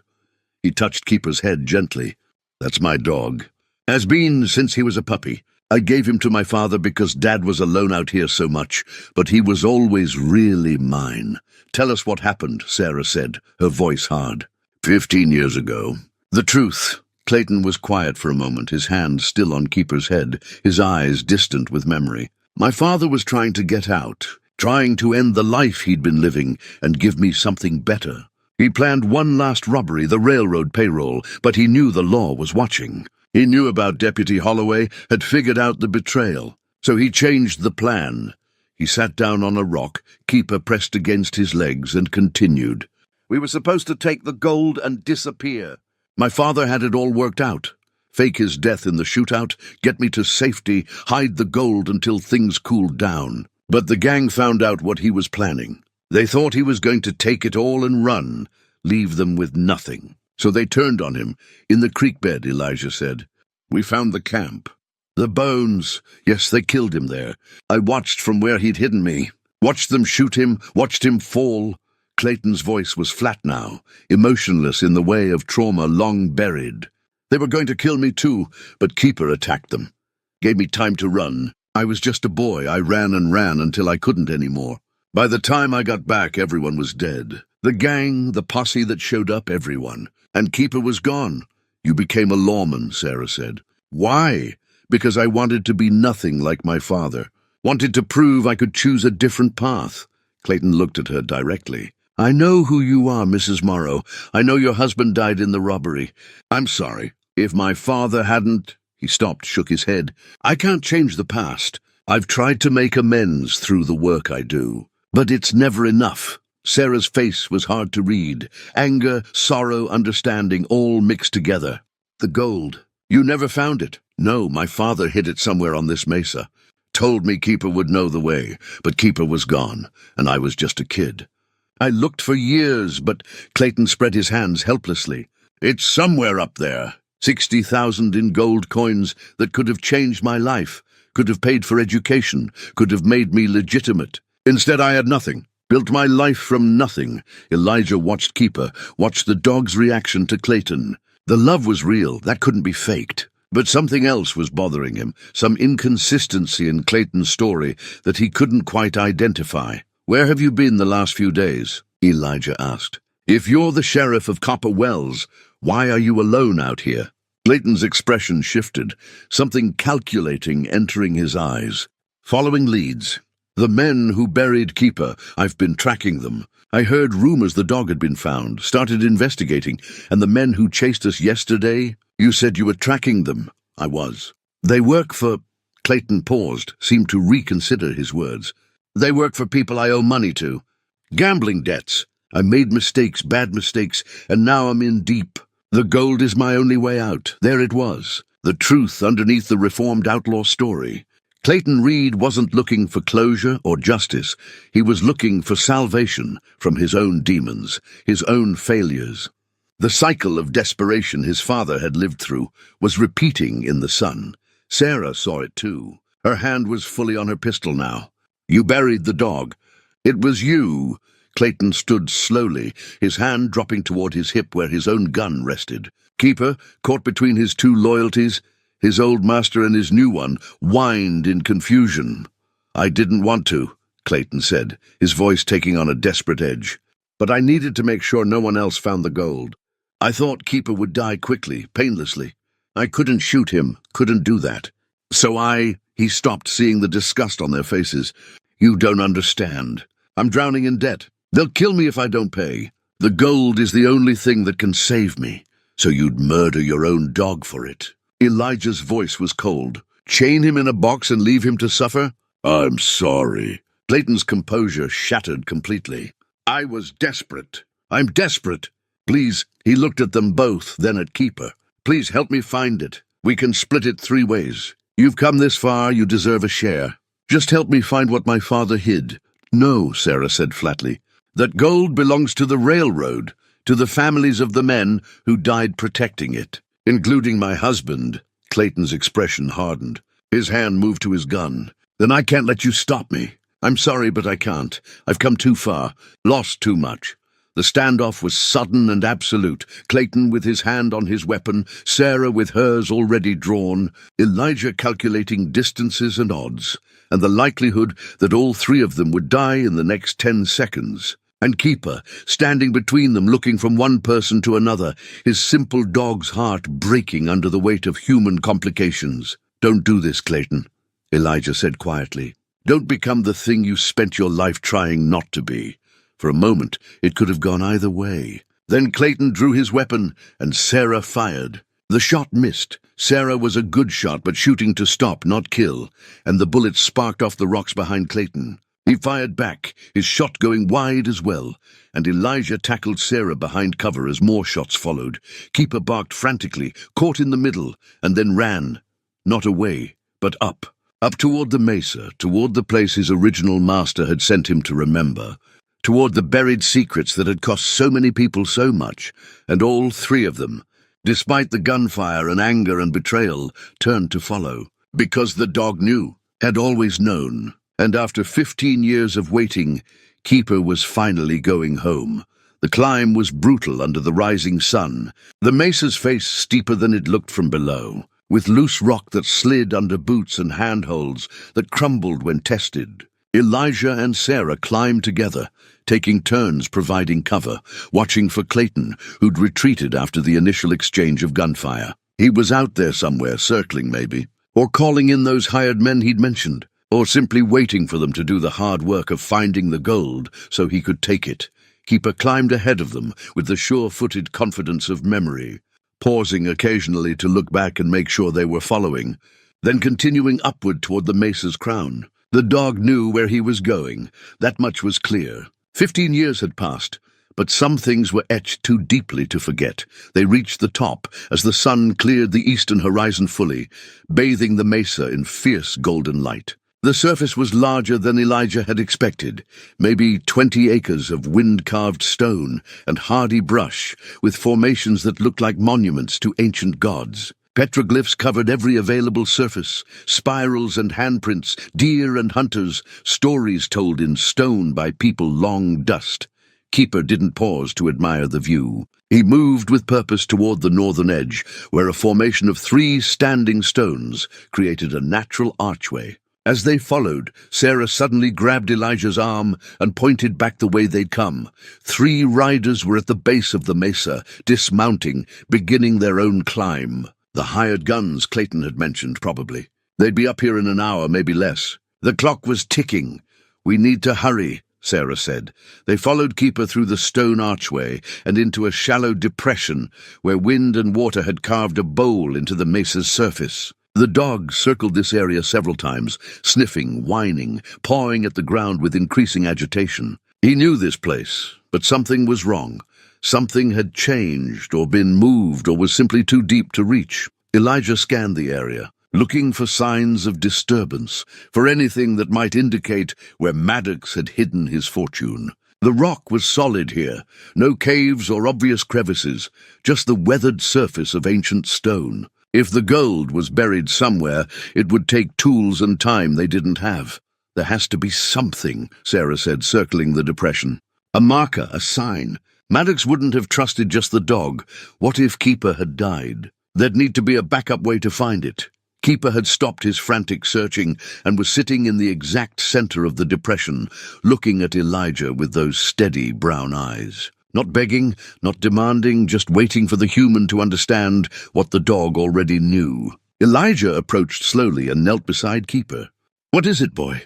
He touched Keeper's head gently. That's my dog. Has been since he was a puppy. I gave him to my father because Dad was alone out here so much, but he was always really mine. Tell us what happened, Sarah said, her voice hard. 15 years ago. The truth. Clayton was quiet for a moment, his hand still on Keeper's head, his eyes distant with memory. My father was trying to get out, trying to end the life he'd been living and give me something better. He planned one last robbery, the railroad payroll, but he knew the law was watching. He knew about Deputy Holloway, had figured out the betrayal, so he changed the plan. He sat down on a rock, Keeper pressed against his legs, and continued. We were supposed to take the gold and disappear. My father had it all worked out. Fake his death in the shootout, get me to safety, hide the gold until things cooled down. But the gang found out what he was planning. They thought he was going to take it all and run, leave them with nothing. So they turned on him. In the creek bed, Elijah said. We found the camp. The bones. Yes, they killed him there. I watched from where he'd hidden me. Watched them shoot him, watched him fall. Clayton's voice was flat now, emotionless in the way of trauma long buried. They were going to kill me too, but Keeper attacked them. Gave me time to run. I was just a boy. I ran and ran until I couldn't anymore. By the time I got back, everyone was dead. The gang, the posse that showed up, everyone. And Keeper was gone. You became a lawman, Sarah said. Why? Because I wanted to be nothing like my father. Wanted to prove I could choose a different path. Clayton looked at her directly. I know who you are, Mrs. Morrow. I know your husband died in the robbery. I'm sorry. If my father hadn't... He stopped, shook his head. I can't change the past. I've tried to make amends through the work I do. But it's never enough. Sarah's face was hard to read. Anger, sorrow, understanding, all mixed together. The gold. You never found it. No, my father hid it somewhere on this mesa. Told me Keeper would know the way, but Keeper was gone, and I was just a kid. I looked for years, but Clayton spread his hands helplessly. It's somewhere up there. 60,000 in gold coins that could have changed my life, could have paid for education, could have made me legitimate. Instead, I had nothing. Built my life from nothing. Elijah watched Keeper, watched the dog's reaction to Clayton. The love was real, that couldn't be faked. But something else was bothering him, some inconsistency in Clayton's story that he couldn't quite identify. Where have you been the last few days? Elijah asked. If you're the sheriff of Copper Wells, why are you alone out here? Clayton's expression shifted, something calculating entering his eyes. Following leads. The men who buried Keeper, I've been tracking them. I heard rumors the dog had been found, started investigating, and the men who chased us yesterday, you said you were tracking them. I was. They work for... Clayton paused, seemed to reconsider his words. They work for people I owe money to. Gambling debts. I made mistakes, bad mistakes, and now I'm in deep. The gold is my only way out. There it was. The truth underneath the reformed outlaw story. Clayton Reed wasn't looking for closure or justice. He was looking for salvation from his own demons, his own failures. The cycle of desperation his father had lived through was repeating in the son. Sarah saw it too. Her hand was fully on her pistol now. You buried the dog. It was you. Clayton stood slowly, his hand dropping toward his hip where his own gun rested. Keeper, caught between his two loyalties, his old master and his new one, whined in confusion. I didn't want to, Clayton said, his voice taking on a desperate edge. But I needed to make sure no one else found the gold. I thought Keeper would die quickly, painlessly. I couldn't shoot him, couldn't do that. So he stopped, seeing the disgust on their faces. You don't understand. I'm drowning in debt. They'll kill me if I don't pay. The gold is the only thing that can save me. So you'd murder your own dog for it. Elijah's voice was cold. Chain him in a box and leave him to suffer? I'm sorry. Clayton's composure shattered completely. I was desperate. I'm desperate. Please." He looked at them both, then at Keeper. "Please help me find it. We can split it 3 ways. You've come this far, you deserve a share. Just help me find what my father hid." "No," Sarah said flatly. "That gold belongs to the railroad, to the families of the men who died protecting it, including my husband." Clayton's expression hardened. His hand moved to his gun. "Then I can't let you stop me. I'm sorry, but I can't. I've come too far, lost too much." The standoff was sudden and absolute, Clayton with his hand on his weapon, Sarah with hers already drawn, Elijah calculating distances and odds, and the likelihood that all 3 of them would die in the next 10 seconds. And Keeper, standing between them, looking from one person to another, his simple dog's heart breaking under the weight of human complications. "Don't do this, Clayton," Elijah said quietly. "Don't become the thing you spent your life trying not to be." For a moment, it could have gone either way. Then Clayton drew his weapon, and Sarah fired. The shot missed. Sarah was a good shot, but shooting to stop, not kill, and the bullet sparked off the rocks behind Clayton. He fired back, his shot going wide as well, and Elijah tackled Sarah behind cover as more shots followed. Keeper barked frantically, caught in the middle, and then ran. Not away, but up. Up toward the mesa, toward the place his original master had sent him to remember. Toward the buried secrets that had cost so many people so much, and all 3 of them, despite the gunfire and anger and betrayal, turned to follow. Because the dog knew, had always known, and after 15 years of waiting, Keeper was finally going home. The climb was brutal under the rising sun, the mesa's face steeper than it looked from below, with loose rock that slid under boots and handholds that crumbled when tested. Elijah and Sarah climbed together, taking turns providing cover, watching for Clayton, who'd retreated after the initial exchange of gunfire. He was out there somewhere, circling maybe, or calling in those hired men he'd mentioned, or simply waiting for them to do the hard work of finding the gold so he could take it. Keeper climbed ahead of them with the sure-footed confidence of memory, pausing occasionally to look back and make sure they were following, then continuing upward toward the mesa's crown. The dog knew where he was going, that much was clear. 15 years had passed, but some things were etched too deeply to forget. They reached the top as the sun cleared the eastern horizon fully, bathing the mesa in fierce golden light. The surface was larger than Elijah had expected, maybe 20 acres of wind-carved stone and hardy brush, with formations that looked like monuments to ancient gods. Petroglyphs covered every available surface, spirals and handprints, deer and hunters, stories told in stone by people long dust. Keeper didn't pause to admire the view. He moved with purpose toward the northern edge, where a formation of 3 standing stones created a natural archway. As they followed, Sarah suddenly grabbed Elijah's arm and pointed back the way they'd come. 3 riders were at the base of the mesa, dismounting, beginning their own climb. The hired guns Clayton had mentioned, probably. They'd be up here in an hour, maybe less. The clock was ticking. "We need to hurry," Sarah said. They followed Keeper through the stone archway and into a shallow depression where wind and water had carved a bowl into the mesa's surface. The dog circled this area several times, sniffing, whining, pawing at the ground with increasing agitation. He knew this place, but something was wrong. Something had changed or been moved or was simply too deep to reach. Elijah scanned the area, looking for signs of disturbance, for anything that might indicate where Maddox had hidden his fortune. The rock was solid here, no caves or obvious crevices, just the weathered surface of ancient stone. If the gold was buried somewhere, it would take tools and time they didn't have. "There has to be something," Sarah said, circling the depression. "A marker, a sign. Maddox wouldn't have trusted just the dog. What if Keeper had died? There'd need to be a backup way to find it." Keeper had stopped his frantic searching and was sitting in the exact center of the depression, looking at Elijah with those steady brown eyes. Not begging, not demanding, just waiting for the human to understand what the dog already knew. Elijah approached slowly and knelt beside Keeper. "What is it, boy?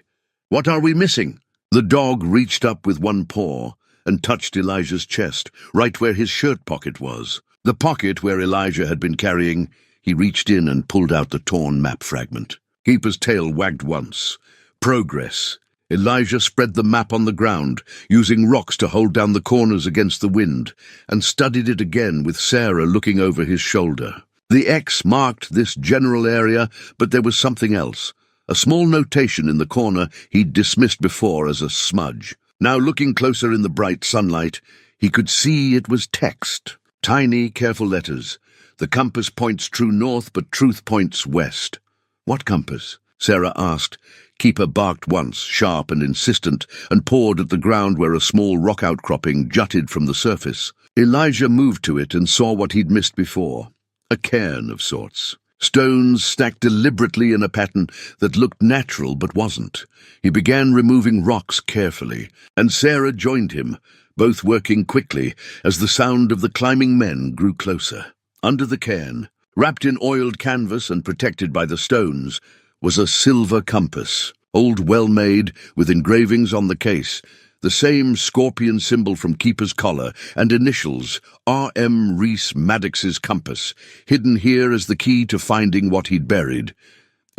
What are we missing?" The dog reached up with one paw and touched Elijah's chest, right where his shirt pocket was. The pocket where Elijah had been carrying. He reached in and pulled out the torn map fragment. Keeper's tail wagged once. Progress. Elijah spread the map on the ground, using rocks to hold down the corners against the wind, and studied it again with Sarah looking over his shoulder. The X marked this general area, but there was something else. A small notation in the corner he'd dismissed before as a smudge. Now, looking closer in the bright sunlight, he could see it was text. Tiny, careful letters. The compass points true north, but truth points west. What compass? Sarah asked. Keeper barked once, sharp and insistent, and pawed at the ground where a small rock outcropping jutted from the surface. Elijah moved to it and saw what he'd missed before. A cairn of sorts. Stones stacked deliberately in a pattern that looked natural but wasn't. He began removing rocks carefully, and Sarah joined him, both working quickly as the sound of the climbing men grew closer. Under the cairn, wrapped in oiled canvas and protected by the stones, was a silver compass, old well-made, with engravings on the case, the same scorpion symbol from Keeper's collar, and initials, R.M. Rees Maddox's compass, hidden here as the key to finding what he'd buried.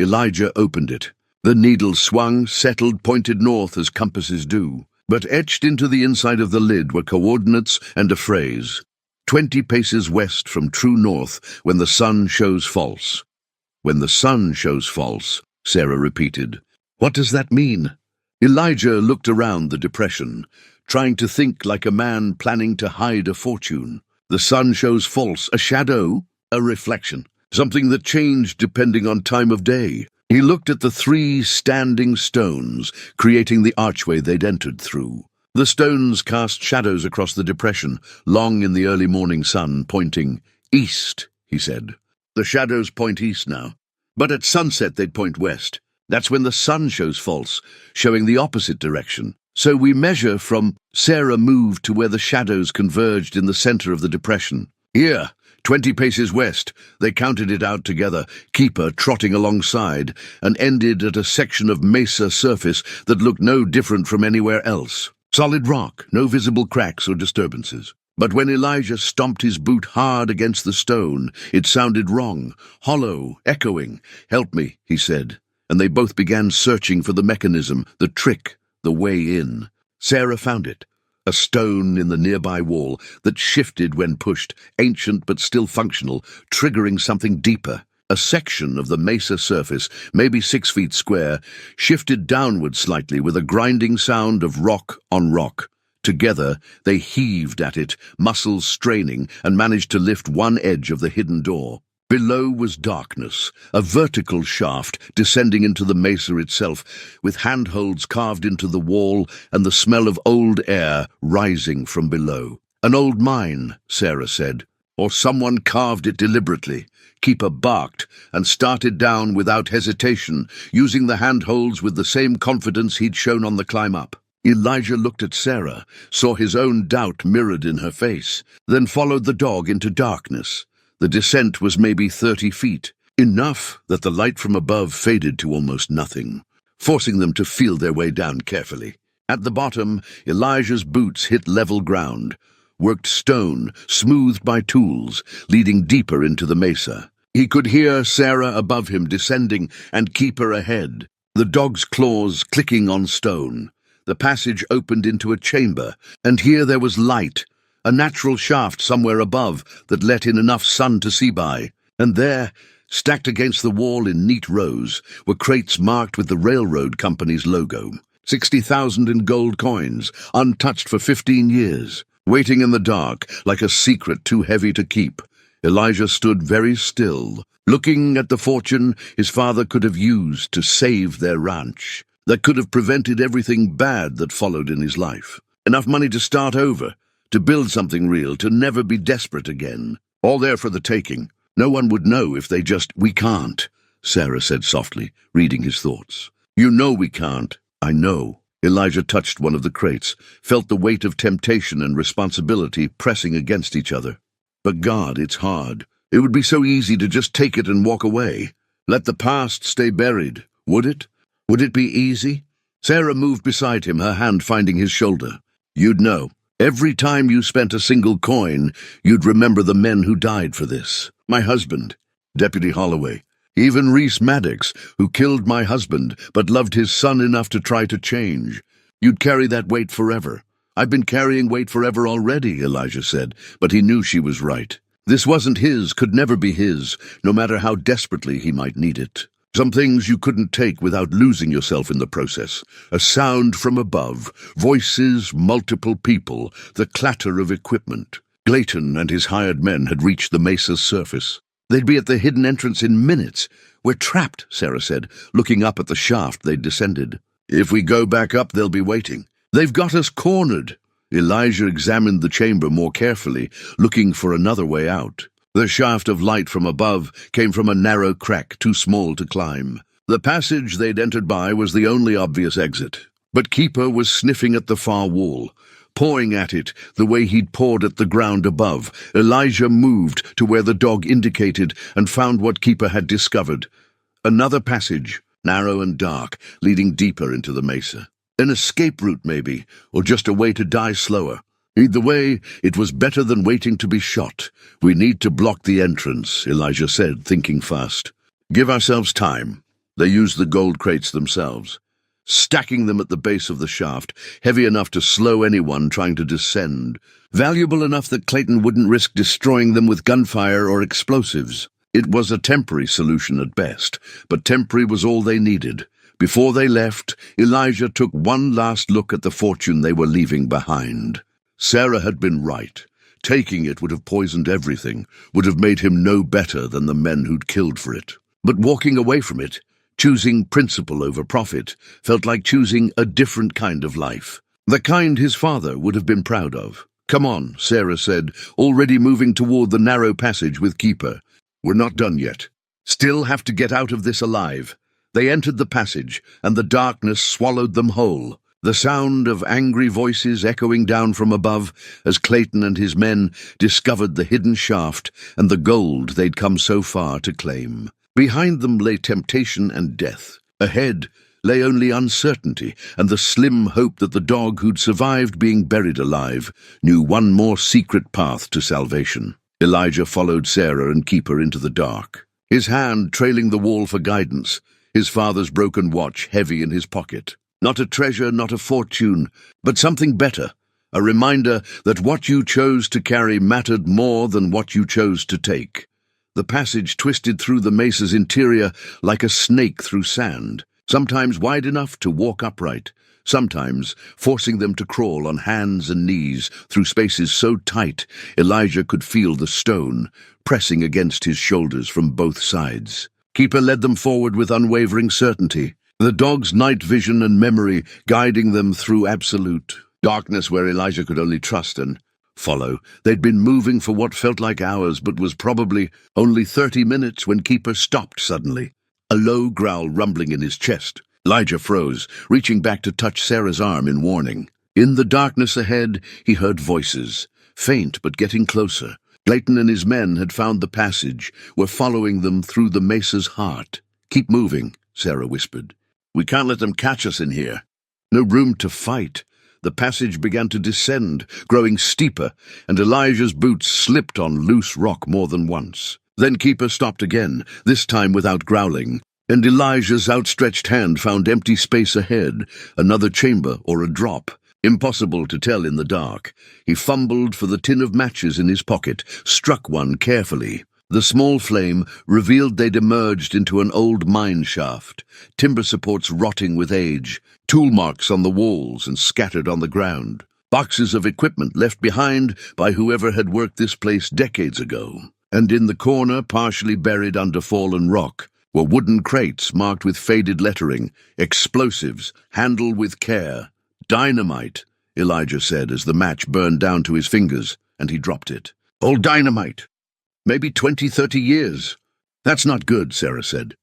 Elijah opened it. The needle swung, settled, pointed north as compasses do, but etched into the inside of the lid were coordinates and a phrase. 20 paces west from true north, when the sun shows false. When the sun shows false, Sarah repeated. What does that mean? Elijah looked around the depression, trying to think like a man planning to hide a fortune. The sun shows false, a shadow, a reflection, something that changed depending on time of day. He looked at the 3 standing stones, creating the archway they'd entered through. The stones cast shadows across the depression, long in the early morning sun, pointing east, he said. The shadows point east now, but at sunset they'd point west. That's when the sun shows false, showing the opposite direction. So we measure from. Sarah moved to where the shadows converged in the center of the depression. Here, 20 paces west. They counted it out together, Keeper trotting alongside, and ended at a section of mesa surface that looked no different from anywhere else. Solid rock, no visible cracks or disturbances. But when Elijah stomped his boot hard against the stone, it sounded wrong, hollow, echoing. Help me, he said, and they both began searching for the mechanism, the trick, the way in. Sarah found it, a stone in the nearby wall that shifted when pushed, ancient but still functional, triggering something deeper. A section of the mesa surface, maybe 6 feet square, shifted downward slightly with a grinding sound of rock on rock. Together, they heaved at it, muscles straining, and managed to lift one edge of the hidden door. Below was darkness, a vertical shaft descending into the mesa itself, with handholds carved into the wall and the smell of old air rising from below. An old mine, Sarah said, or someone carved it deliberately. Keeper barked and started down without hesitation, using the handholds with the same confidence he'd shown on the climb up. Elijah looked at Sarah, saw his own doubt mirrored in her face, then followed the dog into darkness. The descent was maybe 30 feet, enough that the light from above faded to almost nothing, forcing them to feel their way down carefully. At the bottom, Elijah's boots hit level ground, worked stone, smoothed by tools, leading deeper into the mesa. He could hear Sarah above him descending and Keeper ahead, the dog's claws clicking on stone. The passage opened into a chamber, and here there was light, a natural shaft somewhere above that let in enough sun to see by. And there, stacked against the wall in neat rows, were crates marked with the railroad company's logo. 60,000 in gold coins, untouched for 15 years. Waiting in the dark, like a secret too heavy to keep, Elijah stood very still, looking at the fortune his father could have used to save their ranch, that could have prevented everything bad that followed in his life. Enough money to start over, to build something real, to never be desperate again. All there for the taking. No one would know if they just— We can't, Sarah said softly, reading his thoughts. You know we can't. I know. Elijah touched one of the crates, felt the weight of temptation and responsibility pressing against each other. But God, it's hard. It would be so easy to just take it and walk away. Let the past stay buried. Would it? Would it be easy? Sarah moved beside him, her hand finding his shoulder. You'd know. Every time you spent a single coin, you'd remember the men who died for this. My husband, Deputy Holloway. Even Reese Maddox, who killed my husband but loved his son enough to try to change. You'd carry that weight forever. I've been carrying weight forever already, Elijah said, but he knew she was right. This wasn't his, could never be his, no matter how desperately he might need it. Some things you couldn't take without losing yourself in the process. A sound from above, voices, multiple people, the clatter of equipment. Glayton and his hired men had reached the mesa's surface. They'd be at the hidden entrance in minutes. We're trapped, Sarah said, looking up at the shaft they'd descended. If we go back up, they'll be waiting. They've got us cornered. Elijah examined the chamber more carefully, looking for another way out. The shaft of light from above came from a narrow crack too small to climb. The passage they'd entered by was the only obvious exit. But Keeper was sniffing at the far wall, pawing at it the way he'd pawed at the ground above. Elijah moved to where the dog indicated and found what Keeper had discovered. Another passage, narrow and dark, leading deeper into the mesa. An escape route, maybe, or just a way to die slower. Either way, it was better than waiting to be shot. We need to block the entrance, Elijah said, thinking fast. Give ourselves time. They used the gold crates themselves, stacking them at the base of the shaft, heavy enough to slow anyone trying to descend, valuable enough that Clayton wouldn't risk destroying them with gunfire or explosives. It was a temporary solution at best, but temporary was all they needed. Before they left, Elijah took one last look at the fortune they were leaving behind. Sarah had been right. Taking it would have poisoned everything, would have made him no better than the men who'd killed for it. But walking away from it, choosing principle over profit, felt like choosing a different kind of life. The kind his father would have been proud of. Come on, Sarah said, already moving toward the narrow passage with Keeper. We're not done yet. Still have to get out of this alive. They entered the passage, and the darkness swallowed them whole. The sound of angry voices echoing down from above as Clayton and his men discovered the hidden shaft and the gold they'd come so far to claim. Behind them lay temptation and death. Ahead lay only uncertainty and the slim hope that the dog who'd survived being buried alive knew one more secret path to salvation. Elijah followed Sarah and Keeper into the dark, his hand trailing the wall for guidance, his father's broken watch heavy in his pocket. Not a treasure, not a fortune, but something better, a reminder that what you chose to carry mattered more than what you chose to take. The passage twisted through the mesa's interior like a snake through sand, sometimes wide enough to walk upright, sometimes forcing them to crawl on hands and knees through spaces so tight Elijah could feel the stone pressing against his shoulders from both sides. Keeper led them forward with unwavering certainty, the dog's night vision and memory guiding them through absolute darkness where Elijah could only trust and follow. They'd been moving for what felt like hours but was probably only 30 minutes when Keeper stopped suddenly, a low growl rumbling in his chest. Elijah froze, reaching back to touch Sarah's arm in warning. In the darkness ahead, he heard voices, faint but getting closer. Clayton and his men had found the passage, were following them through the mesa's heart. Keep moving, Sarah whispered. We can't let them catch us in here. No room to fight. The passage began to descend, growing steeper, and Elijah's boots slipped on loose rock more than once. Then Keeper stopped again, this time without growling, and Elijah's outstretched hand found empty space ahead, another chamber or a drop. Impossible to tell in the dark. He fumbled for the tin of matches in his pocket, struck one carefully. The small flame revealed they'd emerged into an old mine shaft, timber supports rotting with age, tool marks on the walls and scattered on the ground, boxes of equipment left behind by whoever had worked this place decades ago. And in the corner, partially buried under fallen rock, were wooden crates marked with faded lettering, explosives, handled with care. Dynamite, Elijah said as the match burned down to his fingers, and he dropped it. Old dynamite. Maybe 20, 30 years. That's not good, Sarah said.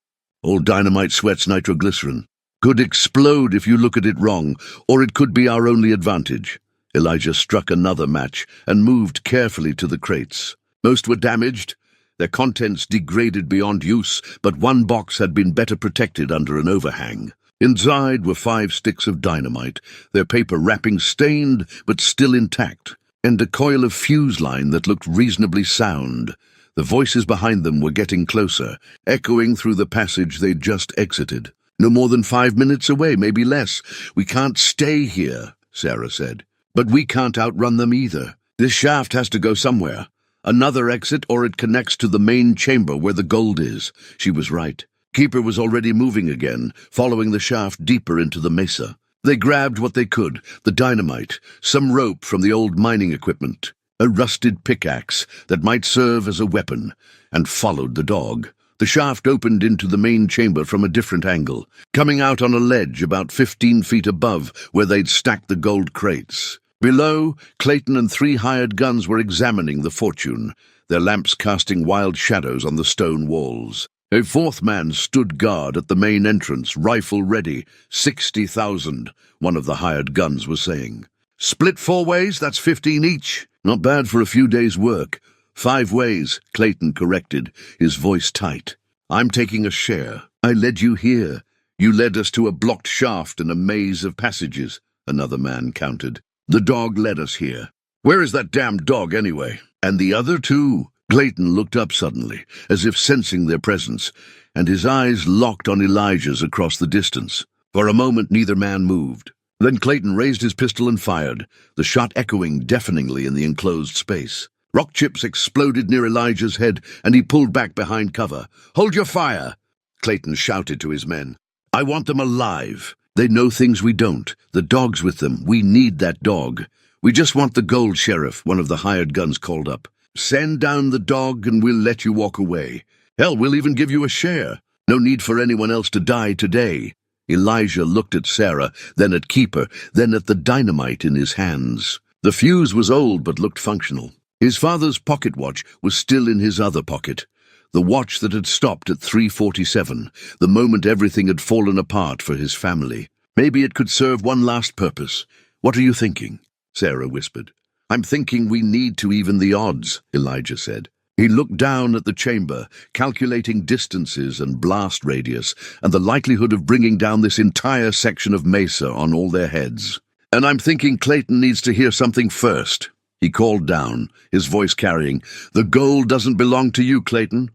Old dynamite sweats nitroglycerin. Could explode if you look at it wrong, or it could be our only advantage. Elijah struck another match and moved carefully to the crates. Most were damaged, their contents degraded beyond use, but one box had been better protected under an overhang. Inside were 5 sticks of dynamite, their paper wrapping stained but still intact, and a coil of fuse line that looked reasonably sound. The voices behind them were getting closer, echoing through the passage they'd just exited. "No more than 5 minutes away, maybe less. We can't stay here," Sarah said. "But we can't outrun them either. This shaft has to go somewhere. Another exit, or it connects to the main chamber where the gold is." She was right. Keeper was already moving again, following the shaft deeper into the mesa. They grabbed what they could, the dynamite, some rope from the old mining equipment, a rusted pickaxe that might serve as a weapon, and followed the dog. The shaft opened into the main chamber from a different angle, coming out on a ledge about 15 feet above where they'd stacked the gold crates. Below, Clayton and 3 hired guns were examining the fortune, their lamps casting wild shadows on the stone walls. A 4th man stood guard at the main entrance, rifle ready. 60,000, one of the hired guns was saying. "Split 4 ways, that's 15 each. Not bad for a few days' work." 5 ways, Clayton corrected, his voice tight. "I'm taking a share. I led you here. You led us to a blocked shaft and a maze of passages," another man countered. "The dog led us here." "Where is that damned dog, anyway? And the other 2? Clayton looked up suddenly, as if sensing their presence, and his eyes locked on Elijah's across the distance. For a moment, neither man moved. Then Clayton raised his pistol and fired, the shot echoing deafeningly in the enclosed space. Rock chips exploded near Elijah's head, and he pulled back behind cover. "Hold your fire!" Clayton shouted to his men. "I want them alive. They know things we don't. The dog's with them. We need that dog. We just want the gold, Sheriff," one of the hired guns called up. "Send down the dog and we'll let you walk away. Hell, we'll even give you a share. No need for anyone else to die today." Elijah looked at Sarah, then at Keeper, then at the dynamite in his hands. The fuse was old but looked functional. His father's pocket watch was still in his other pocket, the watch that had stopped at 3:47, the moment everything had fallen apart for his family. Maybe it could serve one last purpose. "What are you thinking?" Sarah whispered. "I'm thinking we need to even the odds," Elijah said. He looked down at the chamber, calculating distances and blast radius, and the likelihood of bringing down this entire section of mesa on all their heads. "And I'm thinking Clayton needs to hear something first." He called down, his voice carrying, "The gold doesn't belong to you, Clayton.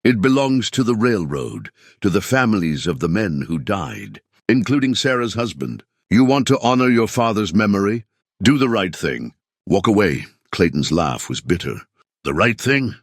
It belongs to the railroad, to the families of the men who died, including Sarah's husband. You want to honor your father's memory? Do the right thing. Walk away." Clayton's laugh was bitter. "The right thing?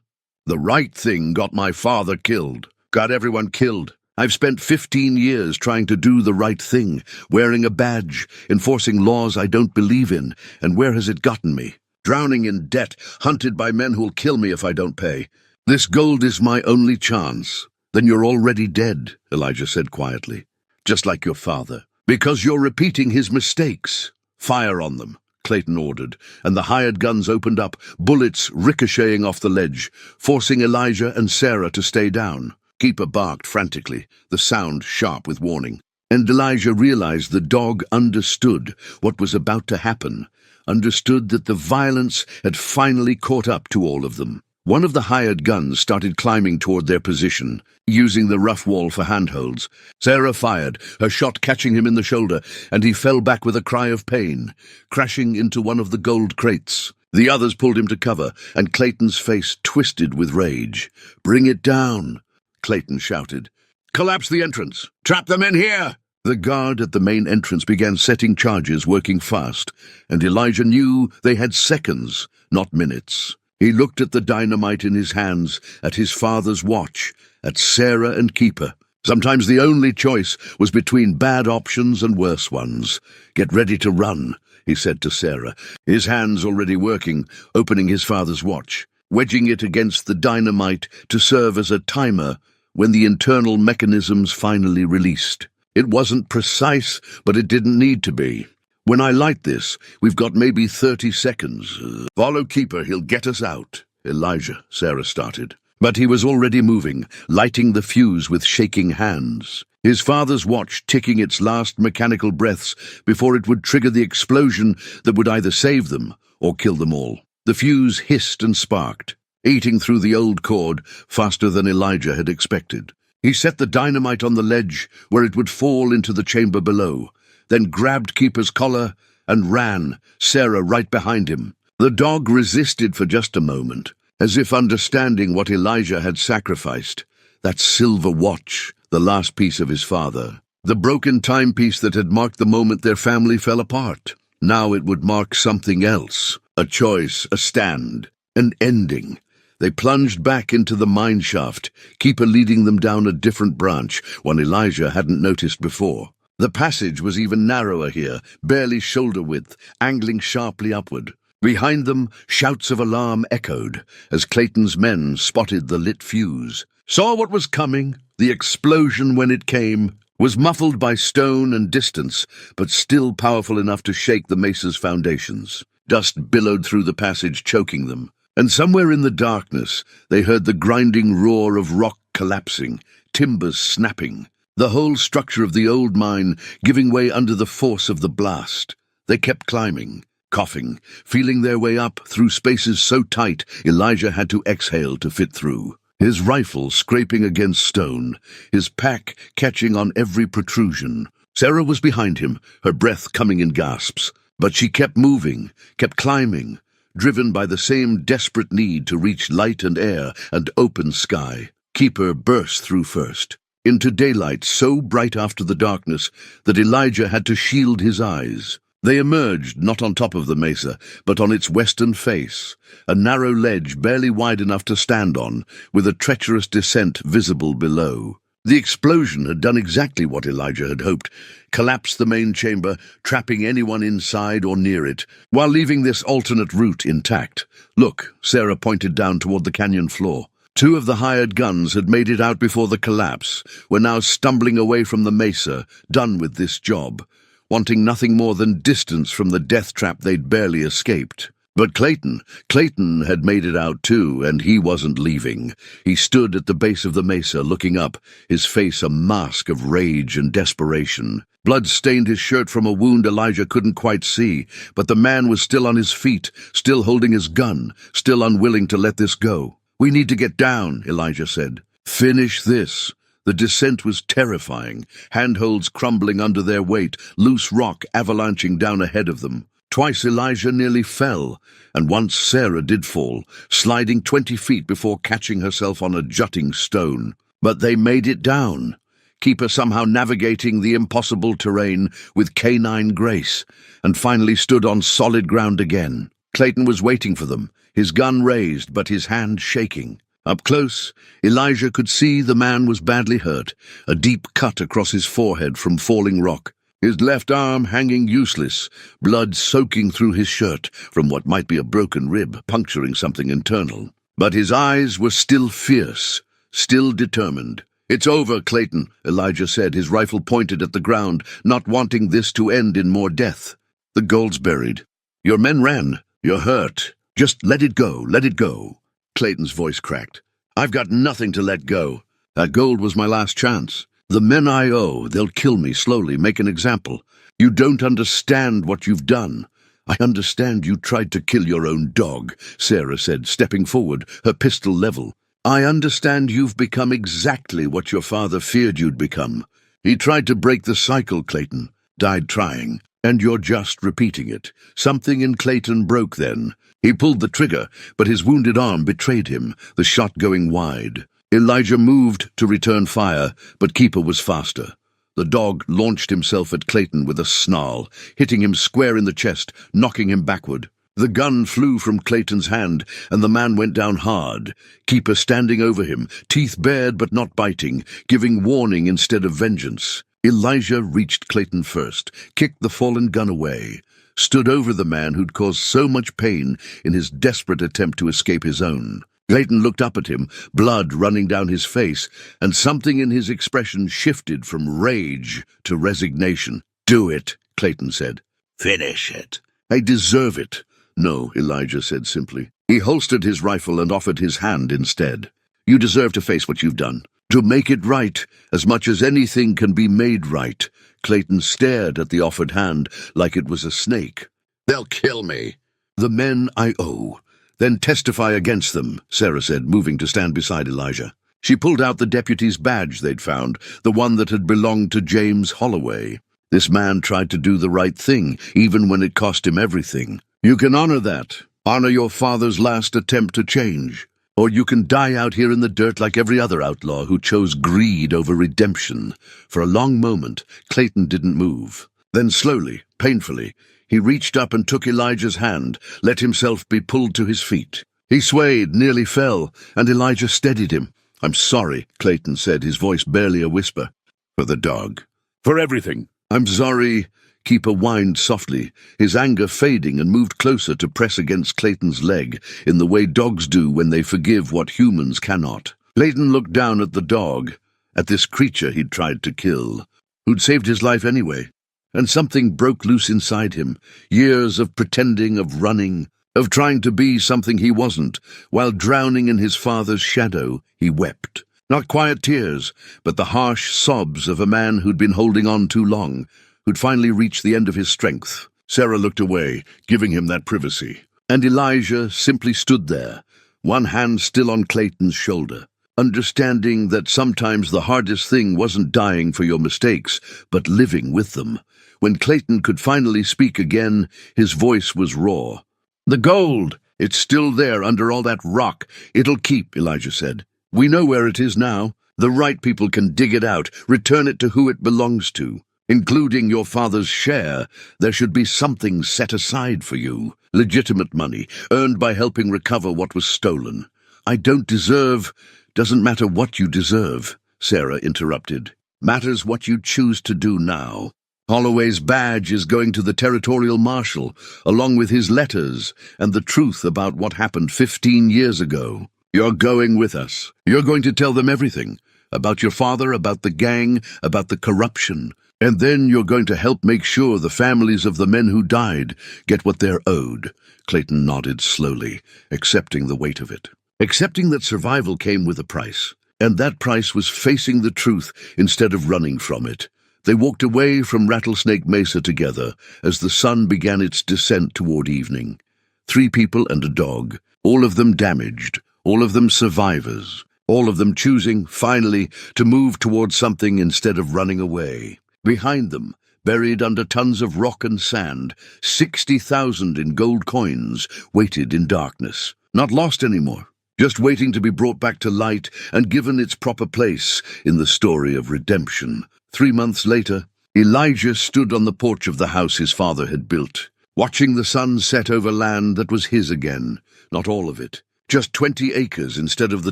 The right thing got my father killed, got everyone killed. I've spent 15 years trying to do the right thing, wearing a badge, enforcing laws I don't believe in, and where has it gotten me? Drowning in debt, hunted by men who'll kill me if I don't pay. This gold is my only chance." "Then you're already dead," Elijah said quietly. "Just like your father. Because you're repeating his mistakes." "Fire on them," Clayton ordered, and the hired guns opened up, bullets ricocheting off the ledge, forcing Elijah and Sarah to stay down. Keeper barked frantically, the sound sharp with warning. And Elijah realized the dog understood what was about to happen, understood that the violence had finally caught up to all of them. One of the hired guns started climbing toward their position, using the rough wall for handholds. Sarah fired, her shot catching him in the shoulder, and he fell back with a cry of pain, crashing into one of the gold crates. The others pulled him to cover, and Clayton's face twisted with rage. "Bring it down," Clayton shouted. "Collapse the entrance! Trap them in here!" The guard at the main entrance began setting charges, working fast, and Elijah knew they had seconds, not minutes. He looked at the dynamite in his hands, at his father's watch, at Sarah and Keeper. Sometimes the only choice was between bad options and worse ones. "Get ready to run," he said to Sarah, his hands already working, opening his father's watch, wedging it against the dynamite to serve as a timer when the internal mechanisms finally released. It wasn't precise, but it didn't need to be. "When I light this, we've got maybe 30 seconds. Follow Keeper, he'll get us out." "Elijah," Sarah started. But he was already moving, lighting the fuse with shaking hands. His father's watch ticking its last mechanical breaths before it would trigger the explosion that would either save them or kill them all. The fuse hissed and sparked, eating through the old cord faster than Elijah had expected. He set the dynamite on the ledge where it would fall into the chamber below, then grabbed Keeper's collar and ran, Sarah right behind him. The dog resisted for just a moment, as if understanding what Elijah had sacrificed. That silver watch, the last piece of his father. The broken timepiece that had marked the moment their family fell apart. Now it would mark something else. A choice, a stand, an ending. They plunged back into the mine shaft, Keeper leading them down a different branch, one Elijah hadn't noticed before. The passage was even narrower here, barely shoulder-width, angling sharply upward. Behind them, shouts of alarm echoed, as Clayton's men spotted the lit fuse. Saw what was coming. The explosion, when it came, was muffled by stone and distance, but still powerful enough to shake the mesa's foundations. Dust billowed through the passage, choking them. And somewhere in the darkness, they heard the grinding roar of rock collapsing, timbers snapping, the whole structure of the old mine giving way under the force of the blast. They kept climbing, coughing, feeling their way up through spaces so tight Elijah had to exhale to fit through. His rifle scraping against stone, his pack catching on every protrusion. Sarah was behind him, her breath coming in gasps. But she kept moving, kept climbing, driven by the same desperate need to reach light and air and open sky. Keeper burst through first, into daylight so bright after the darkness that Elijah had to shield his eyes. They emerged not on top of the mesa, but on its western face, a narrow ledge barely wide enough to stand on, with a treacherous descent visible below. The explosion had done exactly what Elijah had hoped, collapsed the main chamber, trapping anyone inside or near it, while leaving this alternate route intact. Look, Sarah pointed down toward the canyon floor. 2 of the hired guns had made it out before the collapse, were now stumbling away from the mesa, done with this job, wanting nothing more than distance from the death trap they'd barely escaped. But Clayton had made it out too, and he wasn't leaving. He stood at the base of the mesa, looking up, his face a mask of rage and desperation. Blood stained his shirt from a wound Elijah couldn't quite see, but the man was still on his feet, still holding his gun, still unwilling to let this go. "We need to get down," Elijah said. "Finish this." The descent was terrifying, handholds crumbling under their weight, loose rock avalanching down ahead of them. Twice Elijah nearly fell, and once Sarah did fall, sliding 20 feet before catching herself on a jutting stone. But they made it down, Keeper somehow navigating the impossible terrain with canine grace, and finally stood on solid ground again. Clayton was waiting for them, his gun raised but his hand shaking. Up close, Elijah could see the man was badly hurt, a deep cut across his forehead from falling rock. His left arm hanging useless, blood soaking through his shirt from what might be a broken rib, puncturing something internal. But his eyes were still fierce, still determined. "It's over, Clayton," Elijah said, his rifle pointed at the ground, not wanting this to end in more death. "The gold's buried. Your men ran. You're hurt. Just let it go, let it go." Clayton's voice cracked. "I've got nothing to let go. That gold was my last chance. The men I owe, they'll kill me slowly, make an example. You don't understand what you've done." "I understand you tried to kill your own dog," Sarah said, stepping forward, her pistol level. "I understand you've become exactly what your father feared you'd become. He tried to break the cycle, Clayton. Died trying. And you're just repeating it." Something in Clayton broke then. He pulled the trigger, but his wounded arm betrayed him, the shot going wide. Elijah moved to return fire, but Keeper was faster. The dog launched himself at Clayton with a snarl, hitting him square in the chest, knocking him backward. The gun flew from Clayton's hand, and the man went down hard, Keeper standing over him, teeth bared but not biting, giving warning instead of vengeance. Elijah reached Clayton first, kicked the fallen gun away, stood over the man who'd caused so much pain in his desperate attempt to escape his own. Clayton looked up at him, blood running down his face, and something in his expression shifted from rage to resignation. "Do it," Clayton said. "Finish it." "I deserve it." "No," Elijah said simply. He holstered his rifle and offered his hand instead. "You deserve to face what you've done. To make it right, as much as anything can be made right." Clayton stared at the offered hand like it was a snake. "They'll kill me." "The men I owe. Then testify against them," Sarah said, moving to stand beside Elijah. She pulled out the deputy's badge they'd found, the one that had belonged to James Holloway. This man tried to do the right thing, even when it cost him everything. "You can honor that. Honor your father's last attempt to change." or you can die out here in the dirt like every other outlaw who chose greed over redemption." For a long moment, Clayton didn't move. Then slowly, painfully, he reached up and took Elijah's hand, let himself be pulled to his feet. He swayed, nearly fell, and Elijah steadied him. "I'm sorry," Clayton said, his voice barely a whisper. "For the dog. For everything. I'm sorry." Keeper whined softly, his anger fading, and moved closer to press against Clayton's leg in the way dogs do when they forgive what humans cannot. Clayton looked down at the dog, at this creature he'd tried to kill, who'd saved his life anyway, and something broke loose inside him. Years of pretending, of running, of trying to be something he wasn't. While drowning in his father's shadow, he wept. Not quiet tears, but the harsh sobs of a man who'd been holding on too long, who'd finally reached the end of his strength. Sarah looked away, giving him that privacy. And Elijah simply stood there, one hand still on Clayton's shoulder, understanding that sometimes the hardest thing wasn't dying for your mistakes, but living with them. When Clayton could finally speak again, his voice was raw. "The gold! It's still there under all that rock. It'll keep," Elijah said. "We know where it is now. The right people can dig it out, return it to who it belongs to. Including your father's share, there should be something set aside for you. Legitimate money, earned by helping recover what was stolen." "I don't deserve—" "Doesn't matter what you deserve," Sarah interrupted. "Matters what you choose to do now. Holloway's badge is going to the territorial marshal, along with his letters and the truth about what happened 15 years ago. You're going with us. You're going to tell them everything. About your father, about the gang, about the corruption. And then you're going to help make sure the families of the men who died get what they're owed." Clayton nodded slowly, accepting the weight of it. Accepting that survival came with a price, and that price was facing the truth instead of running from it. They walked away from Rattlesnake Mesa together as the sun began its descent toward evening. 3 people and a dog, all of them damaged, all of them survivors, all of them choosing, finally, to move towards something instead of running away. Behind them, buried under tons of rock and sand, 60,000 in gold coins waited in darkness. Not lost anymore, just waiting to be brought back to light and given its proper place in the story of redemption. 3 months later, Elijah stood on the porch of the house his father had built, watching the sun set over land that was his again. Not all of it, just 20 acres instead of the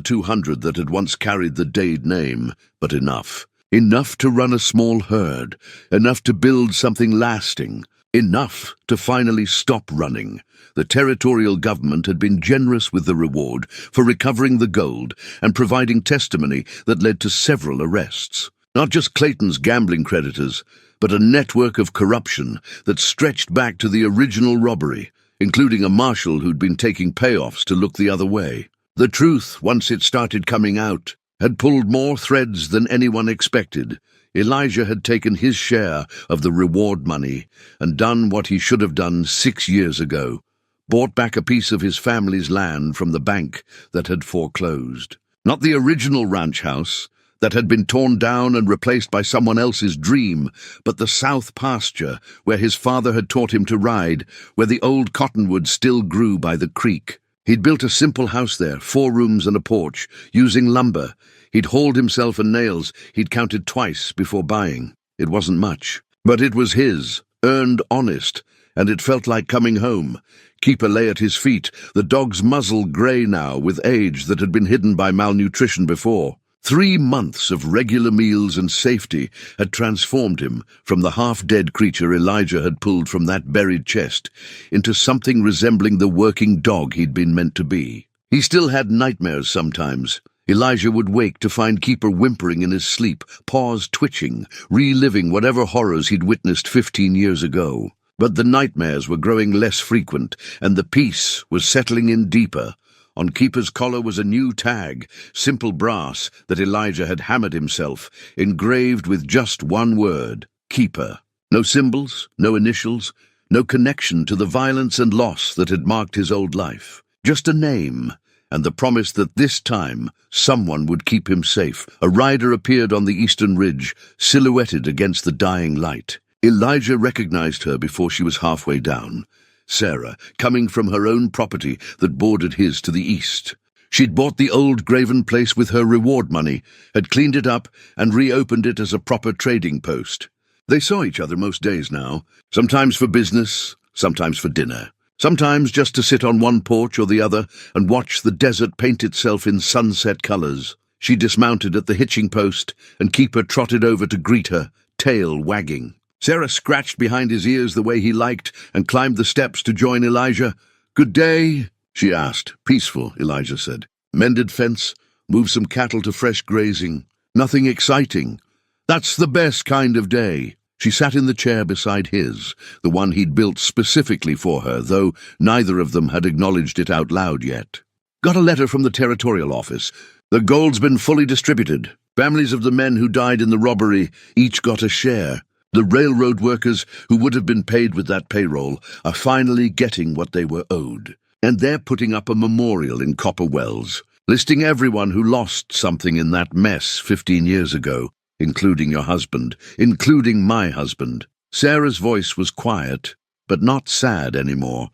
200 that had once carried the Dade name, but enough. Enough to run a small herd, enough to build something lasting, enough to finally stop running. The territorial government had been generous with the reward for recovering the gold and providing testimony that led to several arrests. Not just Clayton's gambling creditors, but a network of corruption that stretched back to the original robbery, including a marshal who'd been taking payoffs to look the other way. The truth, once it started coming out, had pulled more threads than anyone expected. Elijah had taken his share of the reward money and done what he should have done 6 years ago, bought back a piece of his family's land from the bank that had foreclosed. Not the original ranch house that had been torn down and replaced by someone else's dream, but the south pasture where his father had taught him to ride, where the old cottonwood still grew by the creek. He'd built a simple house there, 4 rooms and a porch, using lumber. He'd hauled himself and nails. He'd counted twice before buying. It wasn't much, but it was his, earned honest, and it felt like coming home. Keeper lay at his feet, the dog's muzzle grey now with age that had been hidden by malnutrition before. 3 months of regular meals and safety had transformed him from the half-dead creature Elijah had pulled from that buried chest into something resembling the working dog he'd been meant to be. He still had nightmares sometimes. Elijah would wake to find Keeper whimpering in his sleep, paws twitching, reliving whatever horrors he'd witnessed 15 years ago. But the nightmares were growing less frequent, and the peace was settling in deeper. On Keeper's collar was a new tag, simple brass, that Elijah had hammered himself, engraved with just one word, Keeper. No symbols, no initials, no connection to the violence and loss that had marked his old life. Just a name, and the promise that this time someone would keep him safe. A rider appeared on the eastern ridge, silhouetted against the dying light. Elijah recognized her before she was halfway down. Sarah, coming from her own property that bordered his to the east. She'd bought the old graven place with her reward money, had cleaned it up, and reopened it as a proper trading post. They saw each other most days now, sometimes for business, sometimes for dinner. Sometimes just to sit on one porch or the other and watch the desert paint itself in sunset colors. She dismounted at the hitching post, and Keeper trotted over to greet her, tail wagging. Sarah scratched behind his ears the way he liked and climbed the steps to join Elijah. "Good day," she asked. "Peaceful," Elijah said. "Mended fence, moved some cattle to fresh grazing. Nothing exciting. That's the best kind of day." She sat in the chair beside his, the one he'd built specifically for her, though neither of them had acknowledged it out loud yet. "Got a letter from the territorial office. The gold's been fully distributed. Families of the men who died in the robbery each got a share. The railroad workers who would have been paid with that payroll are finally getting what they were owed. And they're putting up a memorial in Copper Wells, listing everyone who lost something in that mess 15 years ago. Including your husband, including my husband." Sarah's voice was quiet, but not sad anymore.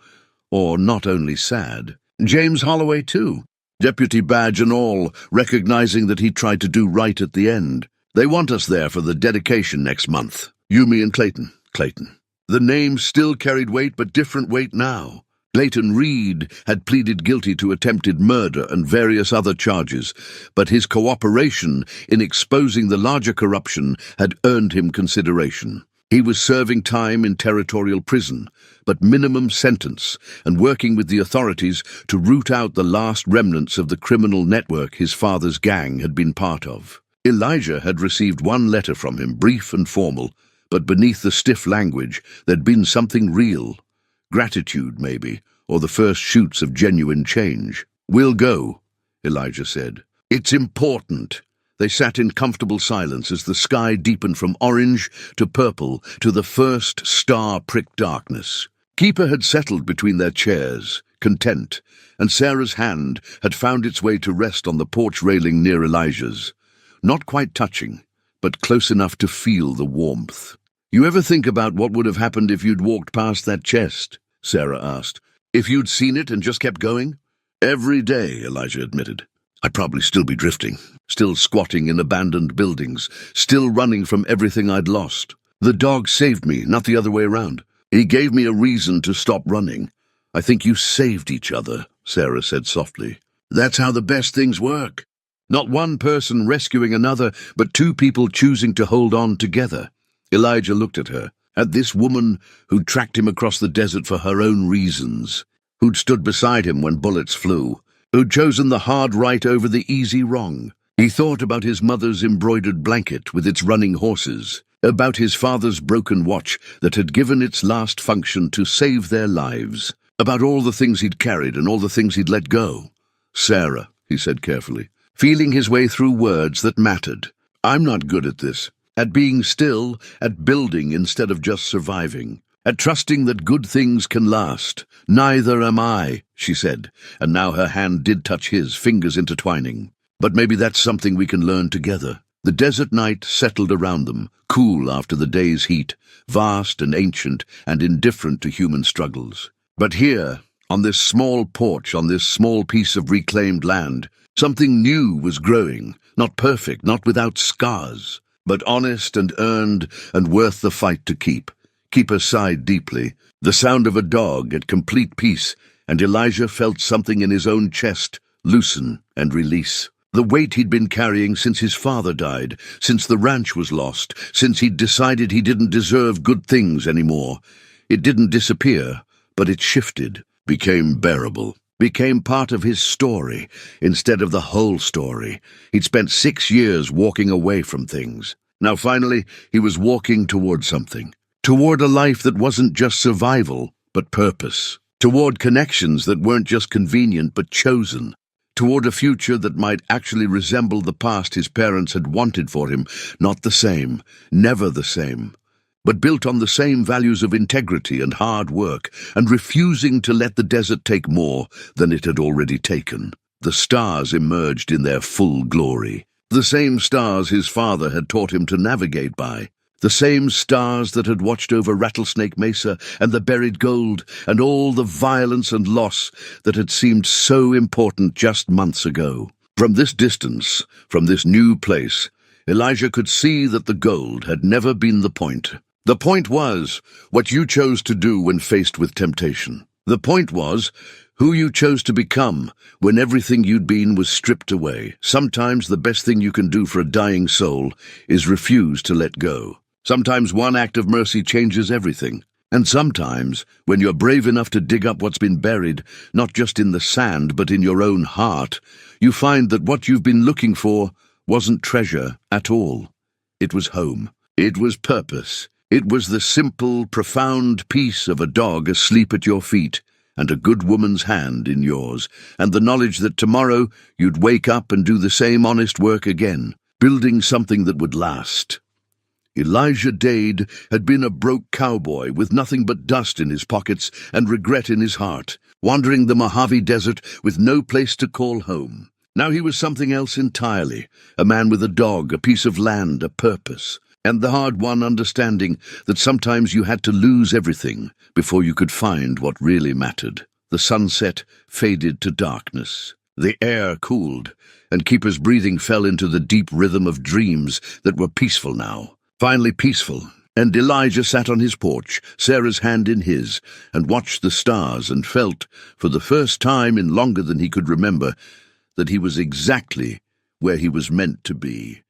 Or not only sad. James Holloway, too. Deputy badge and all, recognizing that he tried to do right at the end. "They want us there for the dedication next month. Yumi and Clayton. The name still carried weight, but different weight now. Clayton Reed had pleaded guilty to attempted murder and various other charges, but his cooperation in exposing the larger corruption had earned him consideration. He was serving time in territorial prison, but minimum sentence, and working with the authorities to root out the last remnants of the criminal network his father's gang had been part of. Elijah had received one letter from him, brief and formal, but beneath the stiff language there'd been something real. Gratitude, maybe, or the first shoots of genuine change. "We'll go," Elijah said. "It's important." They sat in comfortable silence as the sky deepened from orange to purple to the first star-pricked darkness. Keeper had settled between their chairs, content, and Sarah's hand had found its way to rest on the porch railing near Elijah's. Not quite touching, but close enough to feel the warmth. "You ever think about what would have happened if you'd walked past that chest?" Sarah asked. "If you'd seen it and just kept going?" "Every day," Elijah admitted. "I'd probably still be drifting, still squatting in abandoned buildings, still running from everything I'd lost. The dog saved me, not the other way around. He gave me a reason to stop running. I think you saved each other," Sarah said softly. "That's how the best things work. Not one person rescuing another, but two people choosing to hold on together." Elijah looked at her, at this woman who'd tracked him across the desert for her own reasons, who'd stood beside him when bullets flew, who'd chosen the hard right over the easy wrong. He thought about his mother's embroidered blanket with its running horses, about his father's broken watch that had given its last function to save their lives, about all the things he'd carried and all the things he'd let go. "Sarah," he said carefully, feeling his way through words that mattered. "I'm not good at this. At being still, at building instead of just surviving, at trusting that good things can last. Neither am I," she said, and now her hand did touch his, fingers intertwining. "But maybe that's something we can learn together." The desert night settled around them, cool after the day's heat, vast and ancient and indifferent to human struggles. But here, on this small porch, on this small piece of reclaimed land, something new was growing, not perfect, not without scars, but honest and earned and worth the fight to keep. Keeper sighed deeply, the sound of a dog at complete peace, and Elijah felt something in his own chest loosen and release. The weight he'd been carrying since his father died, since the ranch was lost, since he'd decided he didn't deserve good things anymore. It didn't disappear, but it shifted, became bearable, became part of his story instead of the whole story. He'd spent 6 years walking away from things. Now finally, he was walking toward something. Toward a life that wasn't just survival, but purpose. Toward connections that weren't just convenient, but chosen. Toward a future that might actually resemble the past his parents had wanted for him. Not the same, never the same, but built on the same values of integrity and hard work, and refusing to let the desert take more than it had already taken. The stars emerged in their full glory. The same stars his father had taught him to navigate by. The same stars that had watched over Rattlesnake Mesa and the buried gold and all the violence and loss that had seemed so important just months ago. From this distance, from this new place, Elijah could see that the gold had never been the point. The point was what you chose to do when faced with temptation. The point was who you chose to become when everything you'd been was stripped away. Sometimes the best thing you can do for a dying soul is refuse to let go. Sometimes one act of mercy changes everything. And sometimes, when you're brave enough to dig up what's been buried, not just in the sand but in your own heart, you find that what you've been looking for wasn't treasure at all. It was home. It was purpose. It was the simple, profound peace of a dog asleep at your feet, and a good woman's hand in yours, and the knowledge that tomorrow you'd wake up and do the same honest work again, building something that would last. Elijah Dade had been a broke cowboy with nothing but dust in his pockets and regret in his heart, wandering the Mojave Desert with no place to call home. Now he was something else entirely, a man with a dog, a piece of land, a purpose, and the hard-won understanding that sometimes you had to lose everything before you could find what really mattered. The sunset faded to darkness. The air cooled, and Keeper's breathing fell into the deep rhythm of dreams that were peaceful now. Finally peaceful, and Elijah sat on his porch, Sarah's hand in his, and watched the stars and felt, for the first time in longer than he could remember, that he was exactly where he was meant to be.